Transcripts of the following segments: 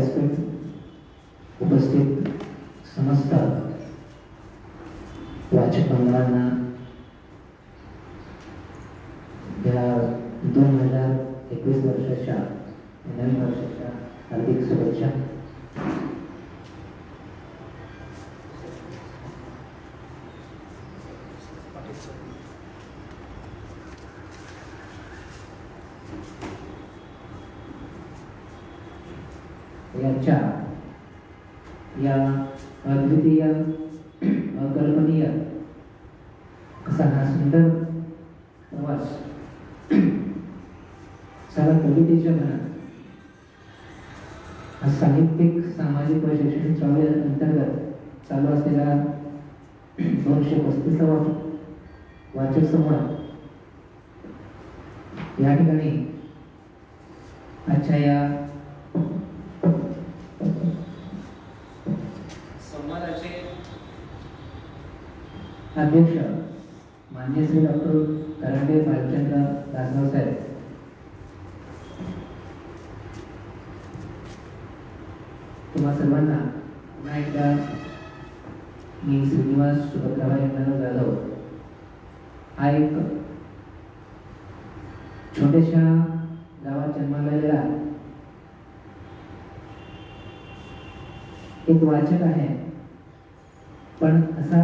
व्यासपीठ उपस्थित समस्त वाचक मंडळांना या 2021 वर्षाच्या नवीन वर्षाच्या हार्दिक शुभेच्छा. याच्या या अद्वितीय अकल्पनीय असा हा सुंदर प्रवास सारा कवितेच्या मनात हा साहित्यिक सामाजिक व शैक्षणिक चळवळी अंतर्गत चालू असलेला 235वा वाचक संवाद या ठिकाणी आजच्या या संवादाचे अध्यक्ष माननीय श्री डॉक्टर करांडे भालचंद्र दासगाव साहेब, तुम्हा सर्वांना पुन्हा एकदा मी श्रीनिवास सुभद्राबाई जाधव हा एक छोट्याशा गावात जन्मालेला एक वाचक आहे, पण असा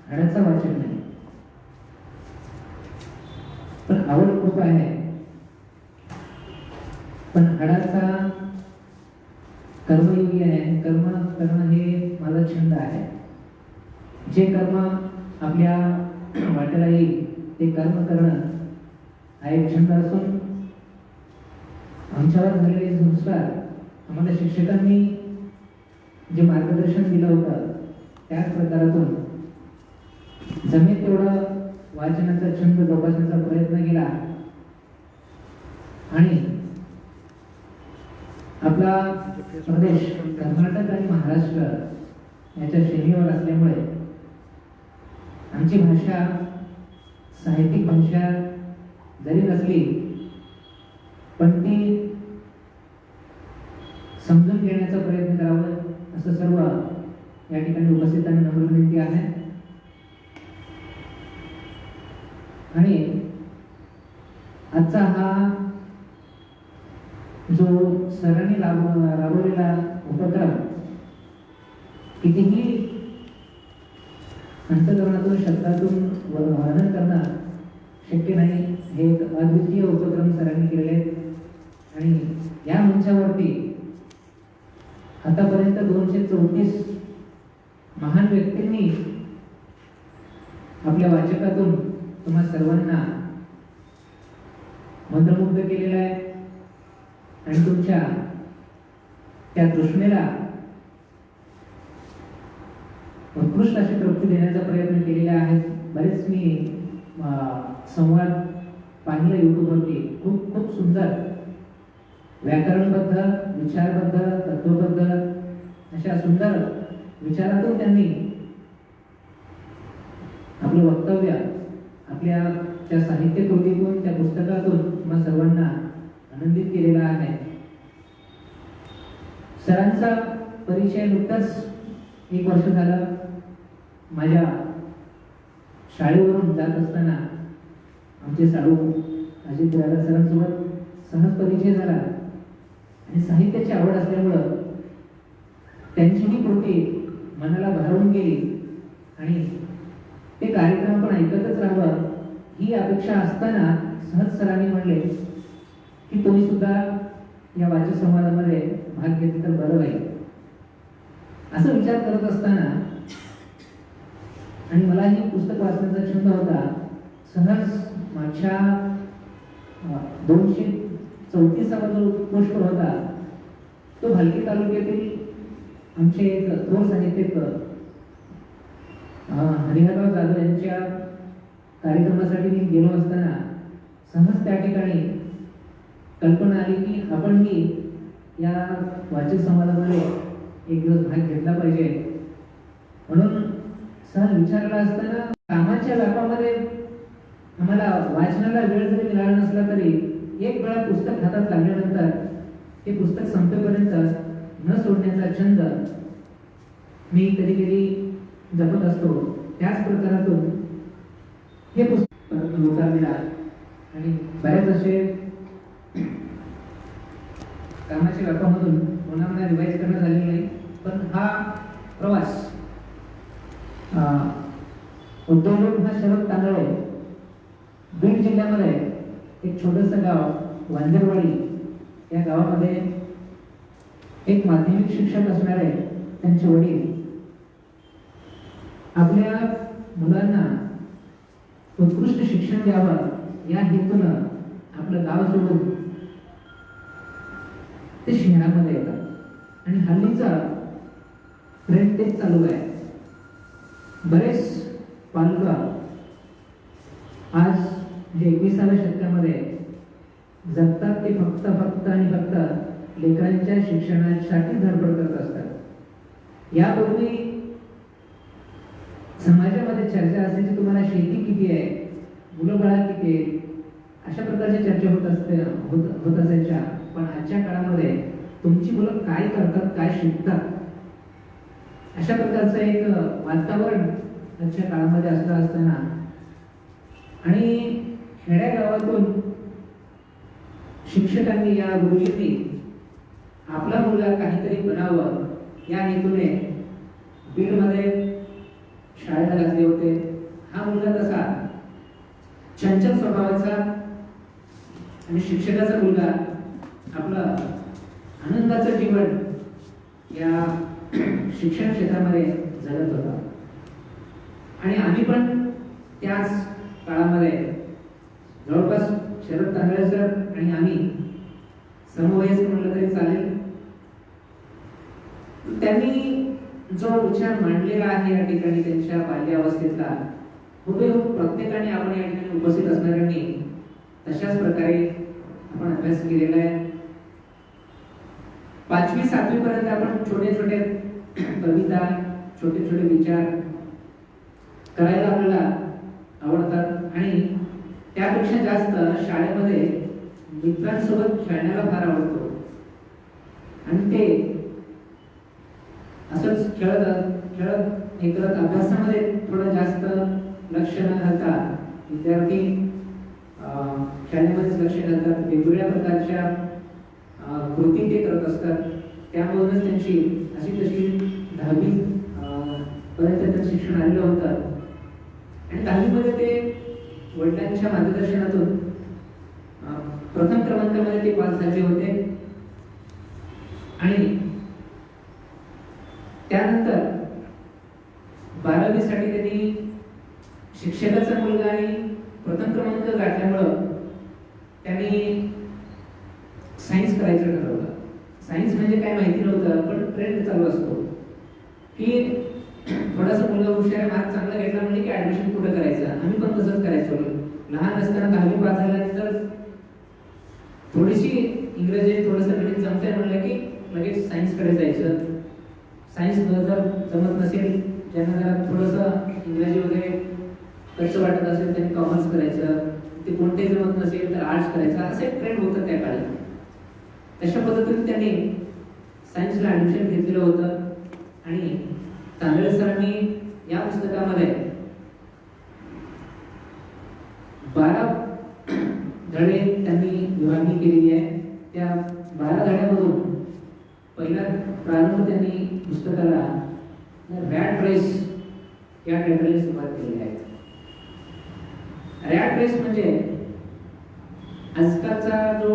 हाडाचा वाचक नाही, पण आवड खूप आहे, पण हाडाचा कर्मयोगी आहे. कर्म करणं हे माझा छंद आहे. जे कर्म आपल्या वाटेला येईल ते कर्म करणं हा एक छंद असून आमच्यावर झालेले संस्कार आम्हाला शिक्षकांनी जे मार्गदर्शन दिलं होतं त्याच प्रकारातून जमेल तेवढं वाचनाचा छंद जोपासण्याचा प्रयत्न केला आणि आपला प्रदेश कर्नाटक आणि महाराष्ट्र याच्या सीमेवर असल्यामुळे आमची भाषा साहित्यिक भाषा जरी नसली पण ती समजून घेण्याचा प्रयत्न करावा असं सर्व या ठिकाणी उपस्थितांना नम्र विनंती आहे. आणि आजचा हा जो सरांनी राबवलेला उपक्रम कितीही अंतःकरणातून शब्दातून वर्णन करणं शक्य नाही. हे एक अद्वितीय उपक्रम सरांनी केलेले आहेत आणि या मंचावरती आतापर्यंत 234 महान व्यक्तींनी आपल्या वाचकातून तुम्हा सर्वांना मंत्रमुग्ध केलेला आहे आणि तुमच्या त्या तृष्णेला उत्कृष्ट अशी तृप्ती देण्याचा प्रयत्न केलेला आहे. बरेच मी संवाद पाहिला युट्यूबवरती, खूप खूप सुंदर व्याकरणबद्ध, विचारबद्ध, तत्वबद्ध अशा सुंदर विचारातून त्यांनी आपलं वक्तव्य आपल्या त्या साहित्य कृतीतून त्या पुस्तकातून तुम्हा सर्वांना आनंदित केलेला आहे. सरांचा परिचय नुकताच 1 वर्ष झालं माझ्या शाळेवरून जात असताना आमचे साडू अजित दादा सरांसोबत सहज परिचय झाला आणि साहित्याची आवड असल्यामुळं त्यांचीही कृती मनाला भारावून गेली आणि ते कार्यक्रम पण ऐकतच राहावं ही अपेक्षा असताना सहज सरांनी म्हणले की तुम्ही सुद्धा या वाचक संवादामध्ये भाग घेतला तर बरं होईल. असं विचार करत असताना आणि मलाही पुस्तक वाचण्याचा छंद होता. सहज माझ्या 234वा जो पुष्प होता तो भालकी तालुक्यातील आमचे एक थोर साहित्यिक हरिहरराव जाधव यांच्या कार्यक्रमासाठी मी गेलो असताना सहज त्या ठिकाणी कल्पना आली की आपणही या वाचक संवादामध्ये एक दिवस भाग घेतला पाहिजे. म्हणून सहज विचारला असताना कामाच्या व्यापामध्ये आम्हाला वाचनाला वेळ जरी मिळाला नसला तरी एक वेळा पुस्तक हातात लागल्यानंतर ते पुस्तक संपेपर्यंत न सोडण्याचा छंद मी कधी कधी जपत असतो. त्याच प्रकारातून हे पुस्तक लोकांना आणि बऱ्याच असे कामाच्या व्यापामधून कोणाला रिवाईज करणं झालेलं नाही. पण हा प्रवास उद्योजक हा शरद तांदळे बीड जिल्ह्यामध्ये एक छोटंसं गाव वांजरवाडी या गावामध्ये एक माध्यमिक शिक्षक असणारे त्यांचे वडील आपल्या मुलांना उत्कृष्ट शिक्षण द्यावं या हेतूनं आपलं गाव सोडून ते शहरामध्ये येतात आणि हल्लीचा ट्रेंड तेच चालू आहे. बरेच पालक आज जे 21व्या शतकामध्ये जगतात ते फक्त आणि फक्त लेकरांच्या शिक्षणासाठी धडपड करत असतात. यापूर्वी समाजामध्ये चर्चा असायची तुम्हाला शेती किती आहे, मुलं बाळा किती आहे, अशा प्रकारच्या चर्चा होत असायच्या. पण आजच्या काळामध्ये तुमची मुलं काय करतात, काय शिकतात, अशा प्रकारचं एक वातावरण आजच्या काळामध्ये असताना आणि खेड्यागावातून शिक्षकांनी या गुरुजींनी आपला मुलगा काहीतरी बनावं या हेतूने बीडमध्ये शाळेला घातले होते. हा मुलगा तसा चंचल स्वभावाचा आणि शिक्षकाचा मुलगा आपलं आनंदाचं जीवन या शिक्षण क्षेत्रामध्ये जगत होता. आणि आम्ही पण त्याच काळामध्ये जवळपास शरद तांदळे सर आणि आम्ही समवयस्क म्हटलं तरी चालेल, त्यांनी जो विचार मांडलेला आहे या ठिकाणी त्यांच्या बाल्यावस्थेतला हुबेहूब प्रत्येकाने आपण या ठिकाणी उपस्थित असणाऱ्यांनी तशाच प्रकारे आपण अभ्यास केलेला आहे. 5वी 7वी पर्यंत आपण छोटे छोटे कविता, छोटे छोटे विचार करायला आपल्याला आवडतात आणि त्यापेक्षा जास्त शाळेमध्ये मित्रांसोबत खेळण्याला फार आवडतो. आणि ते असंच खेळत हे करत अभ्यासामध्ये थोडं जास्त लक्ष न घालता विद्यार्थी खेळण्यामध्येच लक्ष घालतात. वेगवेगळ्या प्रकारच्या कृती ते करत असतात. त्यामधूनच त्यांची अशी तशी 10वी पर्यंत त्यांचं शिक्षण आलेलं होतं. आणि 10वीमध्ये ते वडिलांच्या मार्गदर्शनातून प्रथम क्रमांकामध्ये ते पास झाले होते. आणि त्यानंतर 12वी साठी त्यांनी शिक्षकाचा मुलगा आणि प्रथम क्रमांक गाठल्यामुळं त्यांनी सायन्स करायचं ठरवलं. सायन्स म्हणजे काय माहिती नव्हतं, पण ट्रेंड चालू असतो की थोडासा मुलगा हुशार आहे, मार्क चांगला घेतला म्हणजे की ऍडमिशन कुठं करायचं. आम्ही पण तसंच करायचो. लहान असताना 10वी पास झाल्यानंतर थोडीशी इंग्रजी थोडंसं गणित जमतंय म्हणलं की लगेच सायन्सकडे जायचं. सायन्स जर जमत नसेल, ज्यांना जरा थोडंसं इंग्रजी वगैरे कसं वाटत असेल त्यांनी कॉमर्स करायचं. ते कोणतेही जमत नसेल तर आर्ट्स करायचं. असं एक ट्रेंड होतं त्या काळी. तशा पद्धतीने त्यांनी सायन्सला ऍडमिशन घेतलेलं होतं. आणि तांदळे सरांनी या पुस्तकामध्ये 12 धडे त्यांनी विभागणी केलेली आहे. त्या 12 धड्यामधून पहिला प्रारंभ त्यांनी पुस्तकाला रॅट रेस या टायटलने सुरुवात केलेली आहे. रॅट रेस म्हणजे आजकालचा जो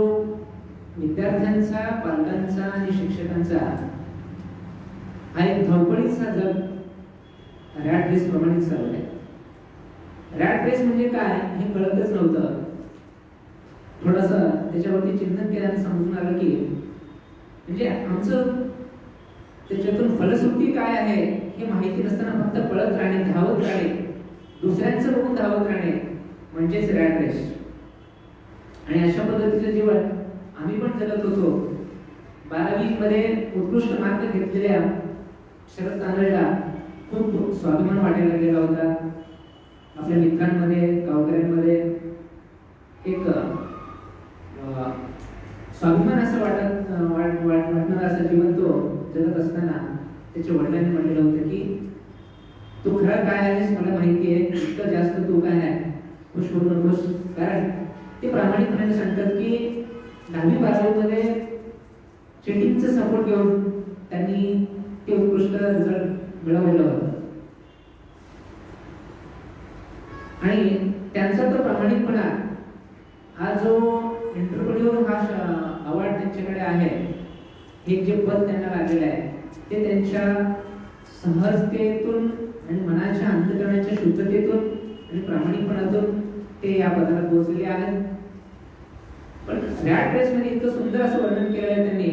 विद्यार्थ्यांचा, पालकांचा आणि शिक्षकांचा हा एक धावपळीचा जग रॅट रेस प्रमाणे चालू आहे. रॅट रेस म्हणजे काय हे कळतच नव्हतं. थोडंसं त्याच्यावरती चिंतन केल्यानं समजून आलं की म्हणजे आमचं त्याच्यातून फलश्रुती काय आहे हे माहिती नसताना फक्त पळत राहणे, धावत राहणे, दुसऱ्यांचं बघून धावत राहणे म्हणजेच रॅट रेस. आणि अशा पद्धतीचं जीवन आम्ही पण जगत होतो. 12वी मध्ये उत्कृष्ट मार्क घेतलेल्या शरद तांदळेला खूप स्वाभिमान वाटायला लागलेला होता. आपल्या मित्रांमध्ये, गावकऱ्यांमध्ये एक स्वाभिमान असं वाटणार असं जीवन तो त्याच्या वडिलांनी म्हटलेलं होतं की तू खरा काय आहेस मला माहिती आहे, इतकं जास्त तू काय आहे खुश होऊ नकोस. कारण ते प्रामाणिकपणे सांगतात की 10वी-12वी मध्ये चेटिंगचा सपोर्ट घेऊन त्यांनी ते उत्कृष्ट रिझल्ट मिळवलेलं होतं. आणि त्यांचा तो प्रामाणिकपणा, हा जो एंटरप्रेन्योर हा अवॉर्ड त्यांच्याकडे आहे, हे जे पद त्यांना लागलेलं आहे ते त्यांच्या सहजतेतून आणि मनाच्या अंतःकरणाच्या शुद्धतेतून आणि प्रामाणिकपणातून ते या पदाला पोहोचलेले आहेत. पण रॅट रेस मध्ये इतकं सुंदर असं वर्णन केलं आहे त्यांनी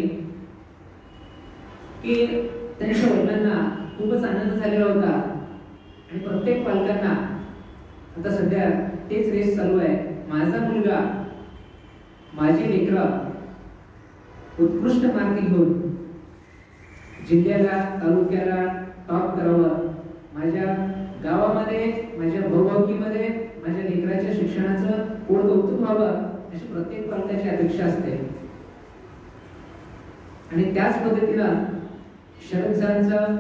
की त्यांच्या वडिलांना खूपच आनंद झालेला होता आणि प्रत्येक पालकांना आता सध्या तेच रेस चालू आहे. माझा मुलगा, माझी लेकरं उत्कृष्ट मार्क घेऊन जिल्ह्याला, तालुक्याला टॉप करावं, माझ्या गावामध्ये, माझ्या भाऊभावकीमध्ये माझ्या लेकराच्या शिक्षणाचं कोण कौतुक व्हावं, अशी प्रत्येक पालकाची अपेक्षा असते. आणि त्याच पद्धतीनं शरद सरांचं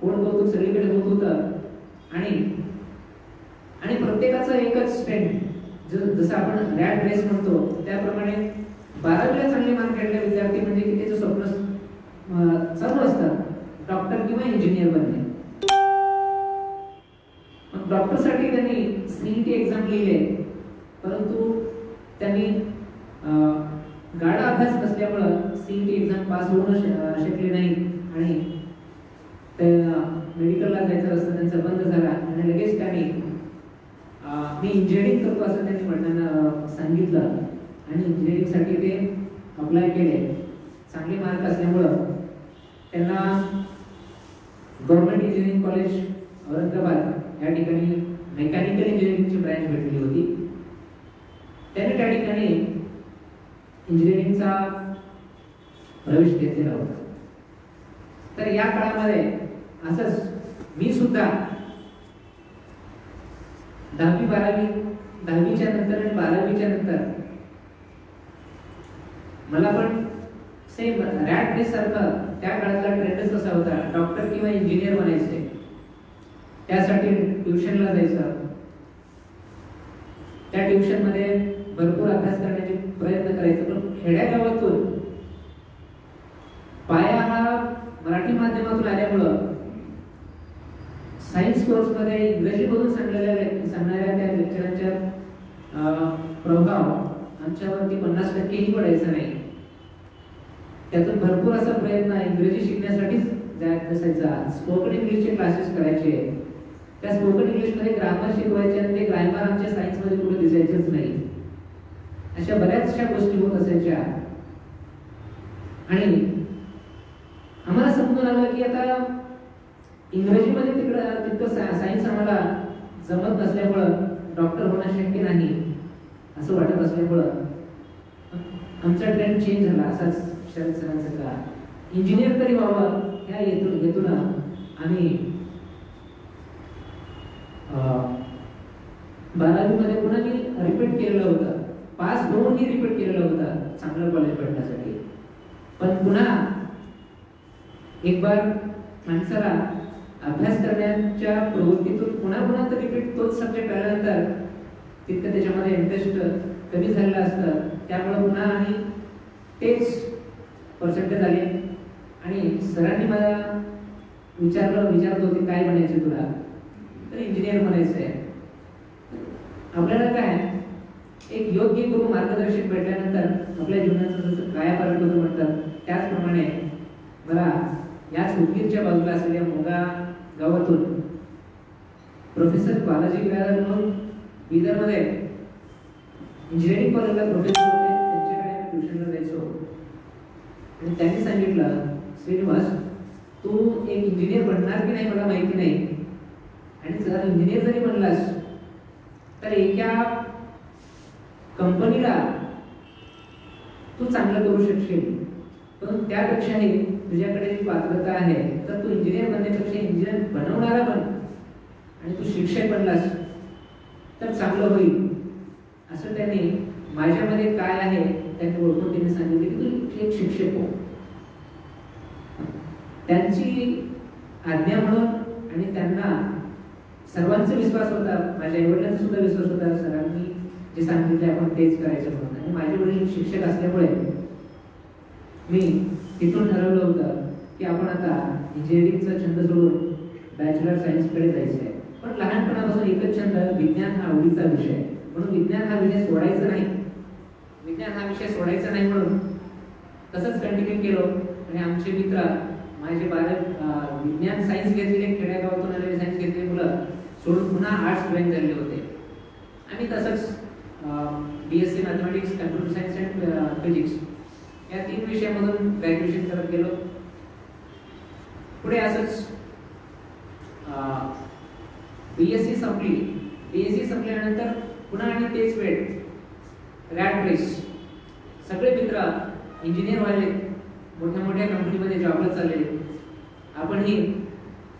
कोण कौतुक सगळीकडे होत होतं. आणि प्रत्येकाचं एकच स्ट्रेंथ, जसं आपण रॅट रेस म्हणतो त्याप्रमाणे 12वीला चांगले मार्क काढलेले विद्यार्थी म्हणजे की त्याचं स्वप्न चालू असतं डॉक्टर किंवा इंजिनियर बनणे. मग डॉक्टरसाठी त्यांनी सीईटी एक्झाम लिहिले, परंतु त्यांनी गाढा अभ्यास नसल्यामुळं सीईटी एक्झाम पास होऊ शकले नाही आणि मेडिकलला जायचा रस्ता त्यांचा बंद झाला. आणि लगेच त्यांनी मी इंजिनिअरिंग करतो असं त्यांनी वडिलांना सांगितलं आणि इंजिनिअरिंगसाठी ते अप्लाय केले. चांगले मार्क असल्यामुळं त्यांना गव्हर्नमेंट इंजिनिअरिंग कॉलेज औरंगाबाद या ठिकाणी मेकॅनिकल इंजिनिअरिंगची ब्रँच भेटली होती. त्यांनी त्या ठिकाणी इंजिनिअरिंगचा प्रवेश घेतलेला होता. तर या काळामध्ये असंच मी सुद्धा 10वी-12वीच्या नंतर आणि 12वीच्या नंतर मला पण सेम रॅट रेस सारखं त्या काळातला ट्रेंडच असा होता, डॉक्टर किंवा इंजिनियर बनायचे. त्यासाठी ट्युशनला जायचं, त्या ट्युशन मध्ये भरपूर अभ्यास करण्याचे प्रयत्न करायचे. पण खेड्यागावातून पाया हा मराठी माध्यमातून आल्यामुळं सायन्स कोर्स मध्ये इंग्रजीमधून सांगणाऱ्या त्या लेक्चरांच्या प्रभाव आमच्यावरती 50%ही पडायचा नाही. त्यातून भरपूर असा प्रयत्न इंग्रजी शिकण्यासाठीच जायचा असायचा. स्पोकन इंग्लिशचे क्लासेस करायचे, त्या स्पोकन इंग्लिश मध्ये ग्रामर शिकवायचे आणि ते ग्रामर आमच्या सायन्स मध्ये कुठे दिसायचेच नाही. अशा बऱ्याचशा गोष्टी होत असायच्या. आणि आम्हाला समजून आलं की आता इंग्रजीमध्ये तितकं सायन्स आम्हाला जमत नसल्यामुळं डॉक्टर होणं शक्य नाही असं वाटत असल्यामुळं आमचा ट्रेंड चेंज झाला. असाच शरद सरांचं का इंजिनियर तरी व्हावं ह्या हेतून आम्ही 12वीमध्ये पुन्हा मी रिपीट केलेलं होतं, पास होऊनही रिपीट केलेलं होतं चांगलं कॉलेज भेटण्यासाठी. पण पुन्हा एक बार माणसाला अभ्यास करण्याच्या प्रवृत्तीतून पुन्हा तर रिपीट तोच सब्जेक्ट आल्यानंतर तितकं त्याच्यामध्ये इंटरेस्ट कमी झालेलं असतं. त्यामुळे पुन्हा आणि तेच पर्सेंटेज आले. आणि सरांनी मला विचारत होते काय बनायचे तुला, तर इंजिनियर बनायचं आहे. आपल्याला काय एक योग्य गुरु मार्गदर्शक भेटल्यानंतर आपल्या जीवनाचं जसं कायापालट होतं म्हणतात, त्याचप्रमाणे मला याच उदगीरच्या बाजूला असलेल्या मोगा गावातून प्रोफेसर बालाजी बिरादर म्हणून बिदरमध्ये इंजिनिअरिंग कॉलेजला प्रोफेसर होते, त्यांच्याकडे ट्युशनला जायचो. आणि त्यांनी सांगितलं, श्रीनिवास तू एक इंजिनियर बनणार की नाही मला माहिती नाही, आणि जर इंजिनियर जरी बनलास तर एका कंपनीला तू चांगलं करू शकशील, पण त्यापेक्षाही तुझ्याकडे जी पात्रता आहे तर तू इंजिनियर बनण्यापेक्षा इंजिनियर बनवणारा बन, आणि तू शिक्षक बनलास तर चांगलं होईल असं त्यांनी माझ्यामध्ये काय आहे त्यांनी ओळखून त्यांनी सांगितले की तू एक शिक्षक हो. त्यांची आज्ञा म्हणून आणि त्यांना सर्वांचा विश्वास होता, माझ्या आईवडिलांचा सुद्धा विश्वास होता, सरांनी जे सांगितले आपण तेच करायचं म्हणून. आणि माझे वडील शिक्षक असल्यामुळे मी तिथून ठरवलं होतं की आपण आता इंजिनिअरिंगचा छंद सोडून बॅचलर सायन्सकडे जायचं आहे. पण लहानपणापासून एकच छंद, विज्ञान हा आवडीचा विषय, म्हणून विज्ञान हा विषय सोडायचा नाही, विज्ञान हा विषय सोडायचा नाही म्हणून तसंच कंटिन्यू केलं. आणि आमचे मित्र माझे विज्ञान सायन्स घेतलेले, खेड्यागावातून आलेले सायन्स घेतलेले मुलं सोडून पुन्हा आर्ट्स जॉईन झालेले होते. आणि तसंच BSc mathematics, computer science and physics या 3 विषयामधून ग्रॅज्युएशन करत गेलो. पुढे असंच BSc संपली. BSc संपल्यानंतर पुन्हा आणि तेच वेळ रॅट रेस, सगळे मित्र इंजिनियर व्हायले, मोठ्या मोठ्या कंपनीमध्ये जॉबला चाललेले. आपणही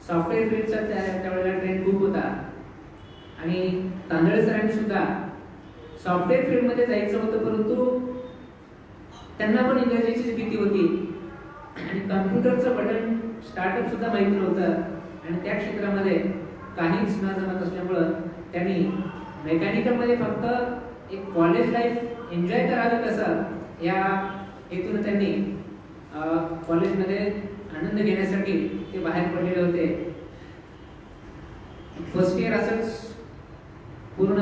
सॉफ्टवेअर फील्डचा त्यावेळेला ट्रेंड खूप होता. आणि तांदळे सरांनी सुद्धा सॉफ्टवेअर फील्डमध्ये जायचं होतं, परंतु त्यांना पण इंग्रजीची भीती होती आणि कम्प्युटरचं बटन स्टार्टअप सुद्धा माहिती नव्हतं. आणि त्या क्षेत्रामध्ये काहीच न जमत असल्यामुळं त्यांनी मेकॅनिकलमध्ये फक्त एक कॉलेज लाईफ एन्जॉय करावी कसं या हेतून त्यांनी कॉलेजमध्ये आनंद घेण्यासाठी ते बाहेर पडलेले होते. फर्स्ट इयर असंच पूर्ण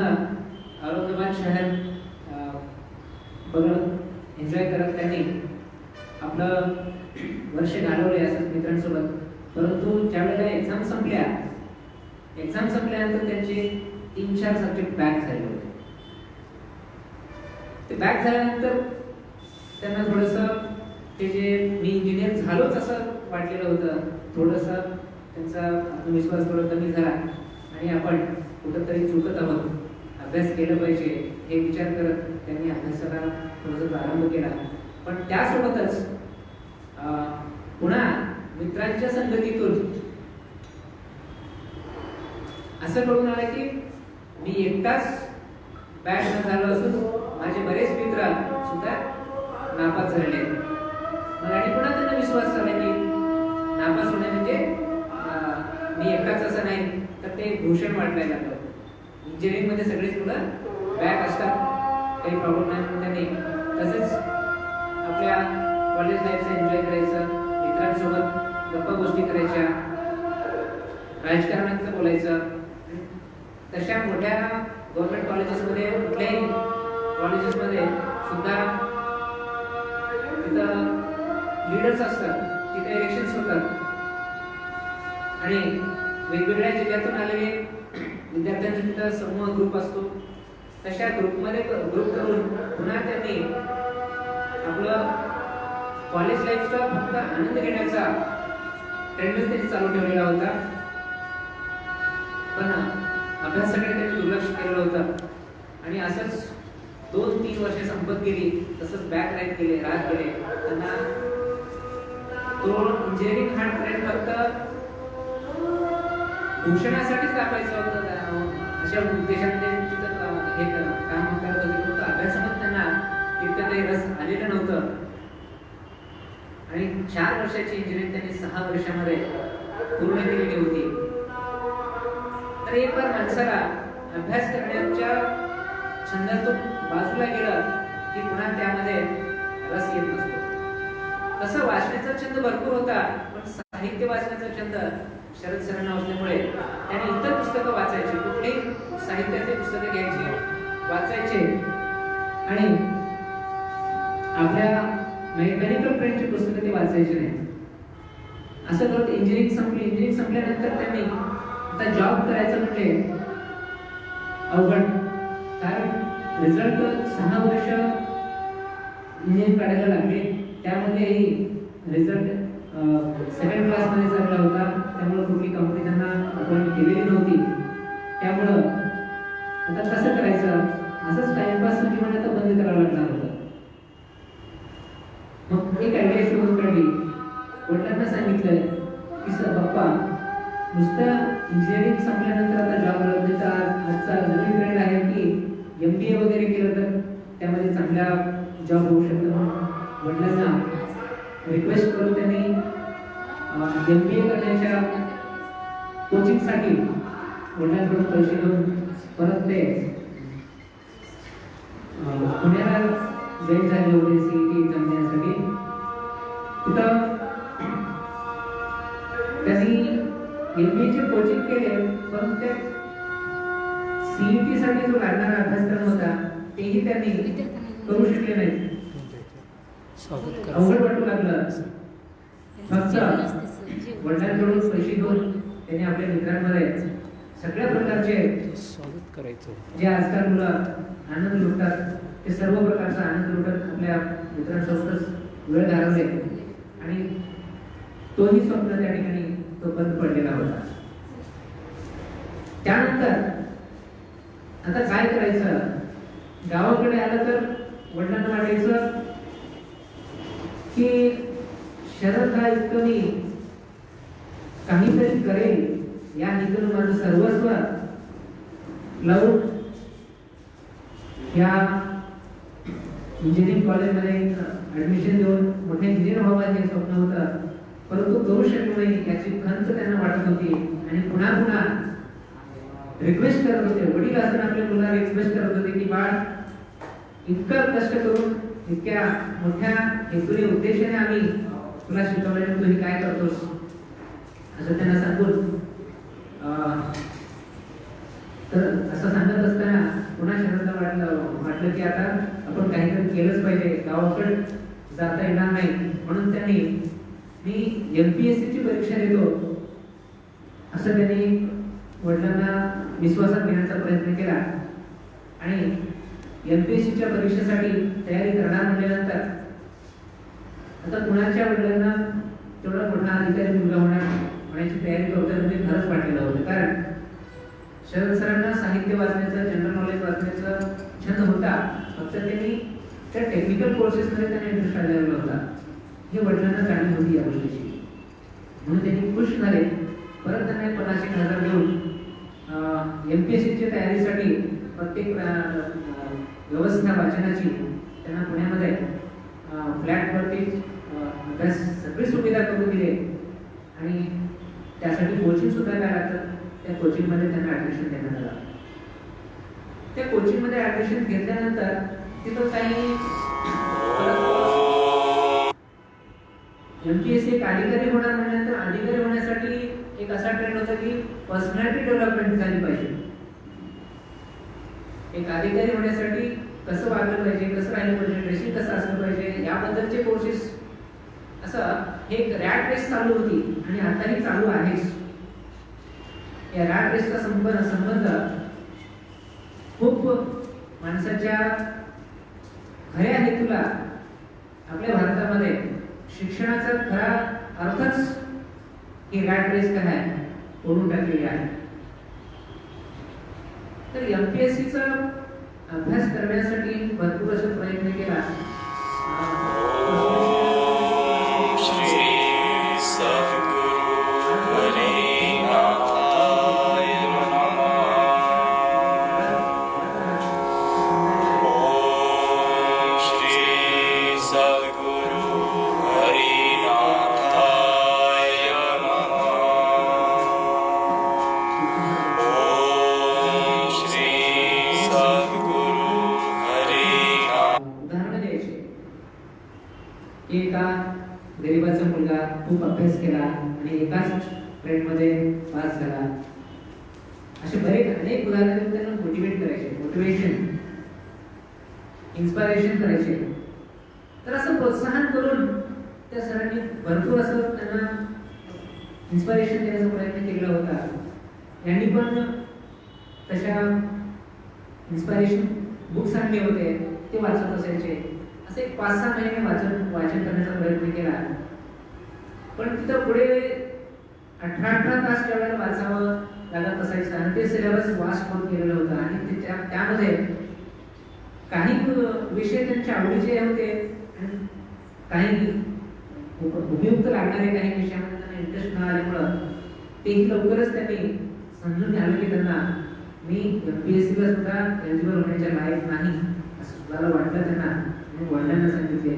औरंगाबाद शहर बघत एन्जॉय करत त्यांनी आपलं वर्ष घालवले असंच मित्रांसोबत. परंतु ज्यावेळेला एक्झाम संपल्यानंतर त्यांचे 3-4 सब्जेक्ट बॅक झाले होते. ते बॅक झाल्यानंतर त्यांना थोडंसं ते जे मी इंजिनियर झालोच असं वाटलेलं होतं, थोडंसं त्यांचा आत्मविश्वास थोडा कमी झाला आणि आपण कुठंतरी चुकत आहोत, अभ्यास केला पाहिजे हे विचार करत त्यांनी अभ्यासाला थोडासा प्रारंभ केला. पण त्यासोबतच पुन्हा मित्रांच्या संगतीतून असं कळून आलं की मी एकटाच बॅक न झालो असून माझे बरेच मित्र सुद्धा नापास झालेले. आणि पुन्हा त्यांना विश्वास झाला की नापास होणे म्हणजे मी एकटाच असं नाही, तर ते भूषण वाटायला लागलं. इंजिनिअरिंग मध्ये सगळेच मुलं बॅक असतात, काही प्रॉब्लेम नाही. म्हणून त्यांनी तसंच आपल्या कॉलेज लाईफचं एन्जॉय करायचं, मित्रांसोबत गप्पा गोष्टी करायच्या, राजकारणाचं बोलायचं. तशा मोठ्या गव्हर्नमेंट कॉलेजेसमध्ये, कुठल्याही कॉलेजेसमध्ये सुद्धा तिथं लीडर्स असतात, तिथे इलेक्शन्स होतात आणि वेगवेगळ्या जिल्ह्यातून आलेले विद्यार्थ्यांचा तिथं समूह ग्रुप असतो. तशा ग्रुप करून पुन्हा त्यांनी आपलं कॉलेज लाईफचा फक्त आनंद घेण्याचा ट्रेंडच त्यांनी चालू ठेवलेला होता. पण अभ्यासाकडे त्यांनी दुर्लक्ष केलेलं होतं. आणि असंच 2-3 वर्षे संपत गेली, तसंच बॅक राहत गेले. त्यांना तो इंजिनिअरिंग हा ट्रेंड फक्त भूषणासाठीच टाकायचं होतं, अशा उद्देशाने हे काम करत होते. फक्त अभ्यासामध्ये त्यांना तितकं काही रस आलेलं नव्हतं. आणि 4 वर्षाची इंजिनिअरिंग त्यांनी 6 वर्षामध्ये पूर्ण केलेली होती. तर एक बार माणसाला अभ्यास करण्याच्या छंदातून बाजूला गेलं की पुन्हा त्यामध्ये रस येत नसतो. तसं वाचण्याचा छंद भरपूर होता, पण साहित्य वाचण्याचा छंद शरद सरांना असल्यामुळे त्यांनी इतर पुस्तकं वाचायची, कुठलीही साहित्याचे पुस्तकं घ्यायची, वाचायचे आणि आपल्या मेकॅनिकल ट्रेनची पुस्तकं ते वाचायचे नाही. असं करत इंजिनिअरिंग संपल्यानंतर त्यांनी आता जॉब करायचं म्हणजे अवघड, कारण रिझल्ट 6 वर्ष इंजिनिअरिंग काढायला लागले. त्यामध्येही रिझल्ट सेकंड क्लासमध्ये चांगला होता, त्यामुळे कुठली कंपनी त्यांना अपॉइंट केलेली नव्हती. त्यामुळं आता कसं करायचं, असंच टाइमपास जीवन आता बंद करावं लागणार होतं. मग एक आयडिया शोधून काढली. वडिलांना सांगितलं की सर बाप्पा, नुसतं इंजिनिअरिंग संपल्यानंतर आता जॉब मिळवण्याचा आजचा नवीन ट्रेंड आहे की MBA वगैरे केलं तर त्यामध्ये चांगला जॉब होऊ शकतो. वडिलांना रिक्वेस्ट करून त्यांनी MBA करण्याच्या कोचिंगसाठी वडिलांकडून पैसे घेऊन परत ते पुण्याला जॉईन झाले होते सीईटी एक्झाम देण्यासाठी. तिथं त्यांनी एमबीएचे कोचिंग केले, पण त्या सीईटी साठी जो लागणारा अभ्यासक्रम होता तेही त्यांनी करू शकले नाही. अवघड वाटू लागलं. फक्त वडिलांकडून पैसे घेऊन त्यांनी आपल्या मित्रांमध्ये सगळ्या प्रकारचे स्वागत करायचं जे आजकाल मुलं आनंद लुटतात ते सर्व प्रकारचा आनंद लुटत आपल्या मित्रांसोबतच वेळ घालवले आणि तोही स्वप्न त्या ठिकाणी तो बंद पडलेला होता. त्यानंतर आता काय करायचं, गावाकडे आलं तर वडिलांना वाटायचं की शरद हा इतकं मी काहीतरी करेल या निकल माझं सर्वस्व लावून या इंजिनिअरिंग कॉलेजमध्ये ऍडमिशन देऊन मोठे इंजिनियर व्हावं हे स्वप्न होतं, परंतु करू शकलो नाही याची खंत त्यांना वाटत होती. आणि पुन्हा पुन्हा रिक्वेस्ट करत होते, वडील असताना आपल्या मुलाला रिक्वेस्ट करत होते की बाळ इतकं कष्ट करून इतक्या मोठ्या हेतूने उद्देशाने आम्ही तुला शिकवल्याने तू हे काय करतोस असं त्यांना सांगून तर असं सांगत असताना पुन्हा शरदला वाटलं की आता आपण काहीतरी केलंच पाहिजे, गावाकडे जाता येणार नाही. म्हणून त्यांनी मी एमपीएससी ची परीक्षा देतो असं त्यांनी वडिलांना विश्वासात घेण्याचा प्रयत्न केला. आणि एमपीएससीच्या परीक्षेसाठी तयारी करणार म्हटल्यानंतर आता कुणाच्या वडिलांना तेवढा मोठा अधिकारी मुलगा होण्याची तयारी करतोय म्हणजे खरंच वाटलेलं होतं. कारण शरद सरांना साहित्य वाचण्याचं, जनरल नॉलेज वाचण्याचं छंद होता, फक्त त्यांनी त्या टेक्निकल कोर्सेसमध्ये त्यांना इंटरेस्ट आलेला होता. हे वडिलांना जाणीव होती या गोष्टीची. म्हणून त्यांनी खुश झाले. परत त्यांना 50,000 देऊन एमपीएससीच्या तयारीसाठी प्रत्येक व्यवस्था वाचनाची त्यांना पुण्यामध्ये फ्लॅटवरती अभ्यास सगळी सुविधा करून दिली. आणि त्यासाठी कोचिंग सुद्धा काय लागतं, त्या कोचिंगमध्ये त्यांना ऍडमिशन देण्यात आलं. त्या कोचिंगमध्ये ऍडमिशन घेतल्यानंतर तिथं काही एमपीएससी एक अधिकारी होणार म्हटल्यानंतर अधिकारी होण्यासाठी एक असा ट्रेंड होता की पर्सनॅलिटी डेव्हलपमेंट झाली पाहिजे. एक अधिकारी होण्यासाठी कसं वागलं पाहिजे, कसं राहिलं पाहिजे, ड्रेसिंग कसं असलं पाहिजे याबद्दलचे कोर्सेस, असं हे एक रॅट रेस चालू होती आणि आताही चालू आहेच. या रॅट रेसचा संबंध खूप माणसाच्या खऱ्या हेतूला आपल्या भारतामध्ये शिक्षणाचा खरा अर्थच ही रॅट रेस काय आहे ओढून टाकलेली आहे. तर एमपीएससीचा अभ्यास करण्यासाठी भरपूर असा प्रयत्न केला. एका गरीबाचा मुलगा खूप अभ्यास केला आणि एकाच ट्रेंडमध्ये पास झाला. असे बरेच अनेक उदाहरण त्यांना मोटिवेट करायचे, मोटिवेशन इन्स्पिरेशन करायचे. तर असं प्रोत्साहन करून त्या सरांनी भरपूर असं त्यांना इन्स्पिरेशन देण्याचा प्रयत्न केला होता. यांनी पण तशा इन्स्पिरेशन बुक्स आणले होते, ते वाचत असायचे. असे 5-6 महिने वाचन करण्याचा प्रयत्न केला. पण तिथं पुढे 18 तास त्यावेळेला वाचावं लागत असायचं आणि ते सिलेबस वास्ट होत गेलेलं होतं. आणि त्यामध्ये काही विषय त्यांच्या आवडीचे होते आणि काही उपयुक्त लागणारे काही विषयामध्ये त्यांना इंटरेस्ट न आल्यामुळं तेही लवकरच त्यांनी समजून घ्यावं की त्यांना मी एमपीएससीला सुद्धा एलिजिबल होण्याच्या लायक नाही असं मला वाटलं त्यांना. वडिलांना सांगितले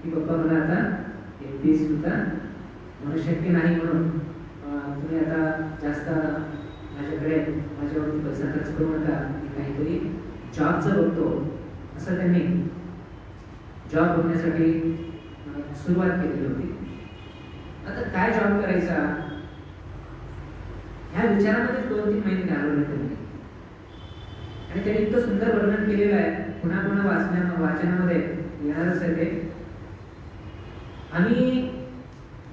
की पप्पा मला आता एमपीएससी सुद्धा होणं शक्य नाही, म्हणून तुम्ही आता जास्त माझ्यावरती पैसा खर्च करू नका, मी काहीतरी जॉबचं बघतो, असं त्यांनी जॉब बघण्यासाठी सुरुवात केलेली होती. आता काय जॉब करायचा ह्या विचारामध्ये 2-3 महिने घालवले त्यांनी. आणि त्यांनी इतकं सुंदर वर्णन केलेलं आहे, पुन्हा पुन्हा वाचनामध्ये येणारच आहे ते. आम्ही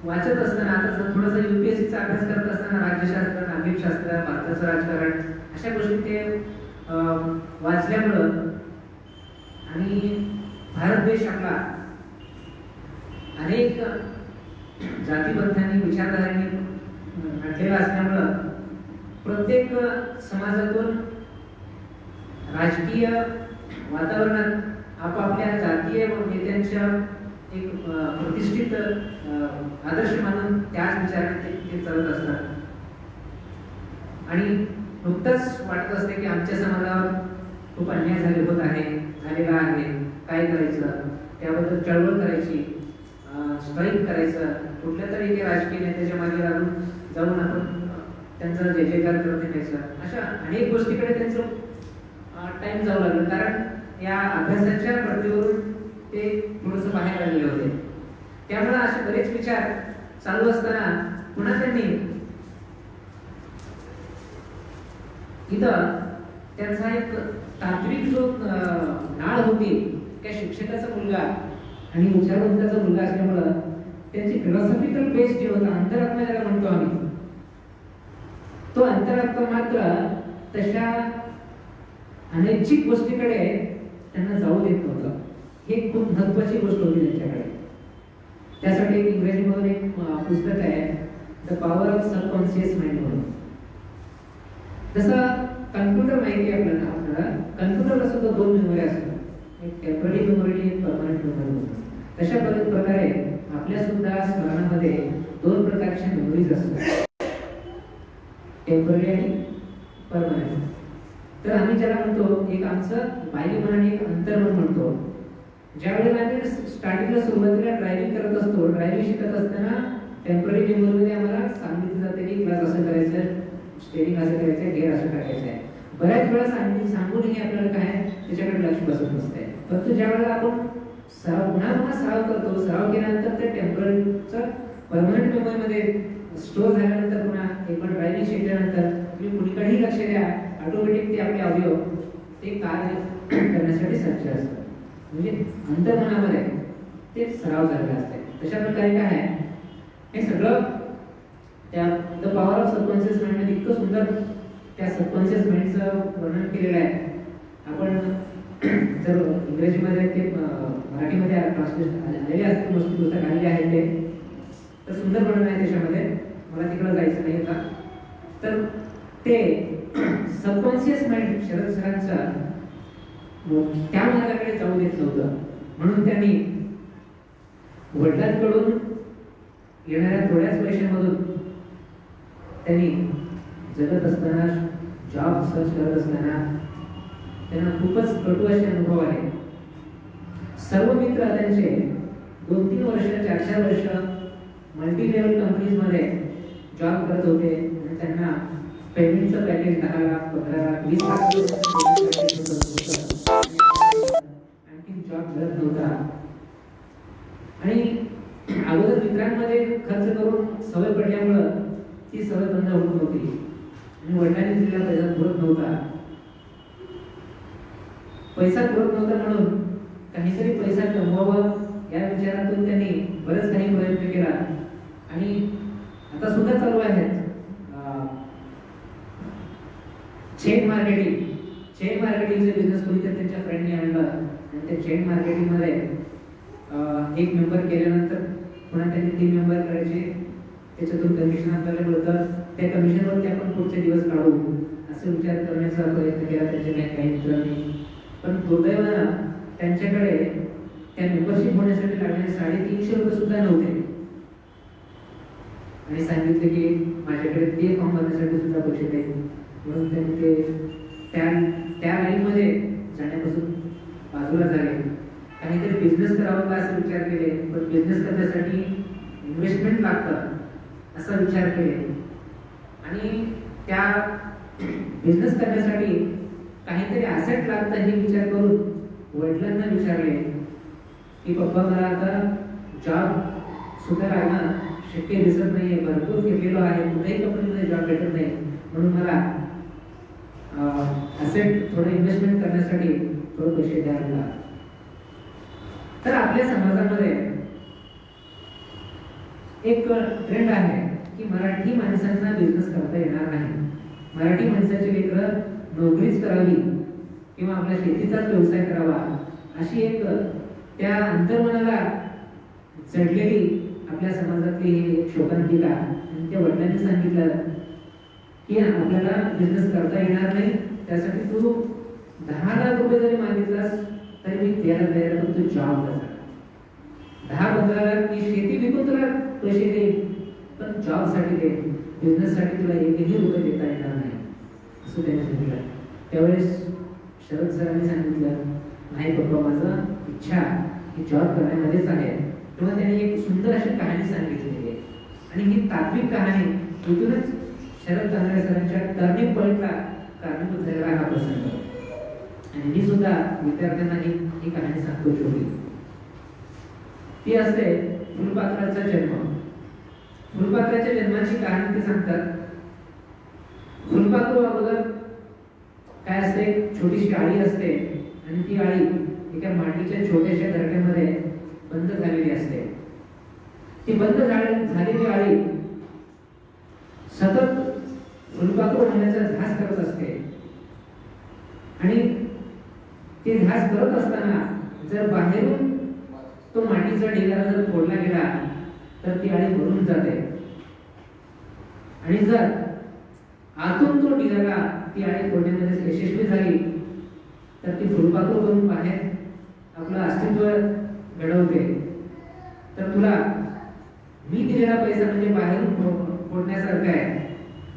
वाचत असताना, आता थोडासा UPSCचा अभ्यास करत असताना राज्यशास्त्र, नागरिकशास्त्र, भारताचं राजकारण अशा गोष्टी ते वाचल्यामुळं आणि भारत देश आपला अनेक जातीबंधांनी, विचारधारांनी नटलेला असल्यामुळं प्रत्येक समाजातून राजकीय वातावरणात आपापल्या जातीय नेत्यांच्या एक प्रतिष्ठित आदर्श मानून त्याच विचाराने ते चालत असतात. आणि नुकतंच वाटत असते की आमच्या समाजावर खूप अन्याय झालेला आहे, काय करायचं, त्याबद्दल चळवळ करायची, स्ट्राईक करायचं, कुठल्या तरी एका राजकीय नेत्याच्या मागे लागून जाऊन आपण त्यांचा जय जयकार करत घ्यायचा. अशा अनेक गोष्टीकडे त्यांचं टाइम जाऊ लागलं, कारण या अभ्यासाच्या पडद्यावरून ते थोडंसं बाहेर आलेले होते. त्यामुळे असे बरेच विचार चालू असताना पुन्हा त्यांनी इथं त्यांचा एक तात्विक जो नाळ होती, त्या शिक्षकाचा मुलगा आणि विचारवंताचा मुलगा असल्यामुळं त्यांची फिलॉसॉफिकल बेस जे होता, अंतरात्मा ज्याला म्हणतो आम्ही, तो अंतरात्मा मात्र तशा अनैच्छिक गोष्टीकडे त्यांना जाऊ देत नव्हतं. ही खूप महत्वाची गोष्ट होती त्यांच्याकडे. त्यासाठी एक इंग्रजीमधून एक पुस्तक आहे, the power of subconscious mind म्हणून. जसं कम्प्युटर माहिती आहे आपल्याला कम्प्युटरला सुद्धा 2 मेमरी असतात, एक टेम्पररी मेमरी, एक परमनंट मेमरी. तशा प्रकारे आपल्या सुद्धा स्मरणामध्ये 2 प्रकारच्या मेमरीज असतात, टेम्पररी आणि परमनंट. तर आम्ही ज्याला म्हणतो, एक आमचं बाह्यमन आणि एक अंतर्मन म्हणतो. ज्या वेळेला आम्ही स्टार्टिंगला सुरुवातीला ड्रायव्हिंग करत असतो, ड्रायव्हिंग शिकत असताना टेम्पररी मेमरीमध्ये आम्हाला सांगितलं जाते की क्लास असं करायचं, स्टेरिंग असं करायचं, गेअर असं टाकायचं आहे. बऱ्याच वेळा सांगूनही आपल्याला काय त्याच्याकडे लक्ष बसत नसते. परंतु ज्या वेळेला आपण पुन्हा सराव करतो, सराव केल्यानंतर ते टेम्पररीचं परमनंट मेमरीमध्ये स्टोअर झाल्यानंतर पुन्हा एक ड्रायव्हिंग शिकल्यानंतर तुम्ही कुणीकडेही लक्ष द्या, ऑटोमॅटिक ते आपले अवयव ते कार्य करण्यासाठी सज्ज असतात. म्हणजे अंतर्मनामध्ये ते सराव झालेला असते. तशा प्रकारे काय आहे, हे सगळं त्या the power of subconscious mind मध्ये इतकं सुंदर त्या सबकॉन्शियस माइंडचं वर्णन केलेलं आहे. आपण जर इंग्रजीमध्ये ते मराठीमध्ये ट्रान्सलेशन आलेले असते, गोष्टी पुस्तक आलेले आहेत ते, तर सुंदर वर्णन आहे त्याच्यामध्ये. मला तिकडं जायचं नाही होता. तर ते सबकॉन्शियस माइंड शरद सरांचा त्या मार्गाकडे जाऊ देत नव्हतं. म्हणून त्यांनी वडिलांकडून येणाऱ्या थोड्याच पैशांमधून त्यांनी जगत असताना, जॉब सर्च करत असताना त्यांना खूपच कटू असे अनुभव आले. सर्व मित्र त्यांचे 2-3 वर्ष, 4-4 वर्ष मल्टी लेवल कंपनीजमध्ये जॉब करत होते आणि त्यांना पेमेंटचं पॅकेज 10 लाख, 15 लाख, 20 लाख आणखी जॉब मिळत नव्हता. आणि अगोदर मित्रांमध्ये खर्च करून सवय पडल्यामुळं ती सवय बंद होत नव्हती आणि वडिलांनी दिलेला पैसा पुरत नव्हता. पैसा पुरत नव्हता म्हणून काहीतरी पैसा कमवावा या विचारातून त्यांनी बरेच काही प्रयत्न केला आणि आता सुद्धा चालू आहेत. चेन मार्केटिंगचे बिझनेस कोणीतरी त्यांच्या फ्रेंडने आणलं आणि त्या चेन मार्केटिंगमध्ये एक मेंबर केल्यानंतर पुन्हा त्यांनी 3 मेंबर करायचे. त्याच्यातून कमिशन आपल्याला मिळतं, त्या कमिशनवरती आपण पुढचे दिवस काढू असे विचार करण्याचा प्रयत्न केला त्यांच्या काही मित्रांनी. पण दुर्दैवानं त्यांच्याकडे त्या मेंबरशिप होण्यासाठी लागणारे 350 रुपये सुद्धा नव्हते आणि सांगितले की माझ्याकडे ते फॉर्म भरण्यासाठी सुद्धा पैसे नाही. म्हणून त्यांनी ते त्या लाईनमध्ये जाण्यापासून बाजूला झाले. काहीतरी बिझनेस करावा का असे विचार केले, पण बिझनेस करण्यासाठी इन्व्हेस्टमेंट लागतं असा विचार केले आणि त्या बिझनेस करण्यासाठी काहीतरी ॲसेट लागतं हे विचार करून वडिलांना विचारले की पप्पा मला आता जॉब सुद्धा लागणं शक्य दिसत नाहीये, भरपूर फिरलेलो आहे, कुठेही कंपनीमध्ये जॉब भेटत नाही, म्हणून मला ॲसेट थोडं इन्व्हेस्टमेंट करण्यासाठी थोडं पैसे द्यावे लागतात. तर आपल्या समाजामध्ये एक ट्रेंड आहे की मराठी माणसांना बिझनेस करता येणार नाही, मराठी माणसाची लेकरं नोकरीच करावी किंवा आपल्या शेतीचाच व्यवसाय करावा, अशी एक त्या अंतर्मनाला चढलेली आपल्या समाजातली ही एक शोकांतिका. आणि त्या वडिलांनी सांगितलं की आपल्याला बिझनेस करता येणार नाही, त्यासाठी तू 10 लाख रुपये जरी मागितलास तरी मी द्यायला तयार आहे, तू जॉब कर. 10-15 लाख मी शेती विकून तुला पैसे देईन, पण जॉबसाठी दे, बिझनेससाठी तुला एकही रुपये देता येणार नाही, असं त्याने सांगितलं. त्यावेळेस शरद सरांनी सांगितलं नाही पप्पा, माझं इच्छा ही जॉब करण्यामध्येच आहे. तेव्हा त्यांनी एक सुंदर अशी कहाणी सांगितलेली आहे आणि ही तात्विक कहाणी इथूनच शरद कानडे सरांच्या टर्निंग पॉइंटला कारणीभूत झालेला हा प्रसंग. आणि मी सुद्धा विद्यार्थ्यांना ही कहाणी सांगतो छोटी. ती असते फुलपाखराचा जन्म. फुलपाखराच्या जन्माची कहाणी ते सांगतात. फुलपाखरू अगोदर काय असते, एक छोटीशी आळी असते आणि ती आळी एका मातीच्या छोट्याशा घरट्यामध्ये बंद झालेली असते. ती बंद झालेली आळी सतत फुलपाखरू होण्याचा ध्यास करत असते आणि ते ध्यास करत असताना जर बाहेरून तो मातीचा ढिगारा जर फोडला गेला तर ती आळी भरून जाते आणि जर आतून तो ढिगारा ती आळी फोडण्यामध्ये यशस्वी झाली तर ती फुलपाखरू बनून बाहेर आपलं अस्तित्व घडवते. तर तुला मी दिलेला पैसा म्हणजे बाहेरून फोडण्यासारखा आहे,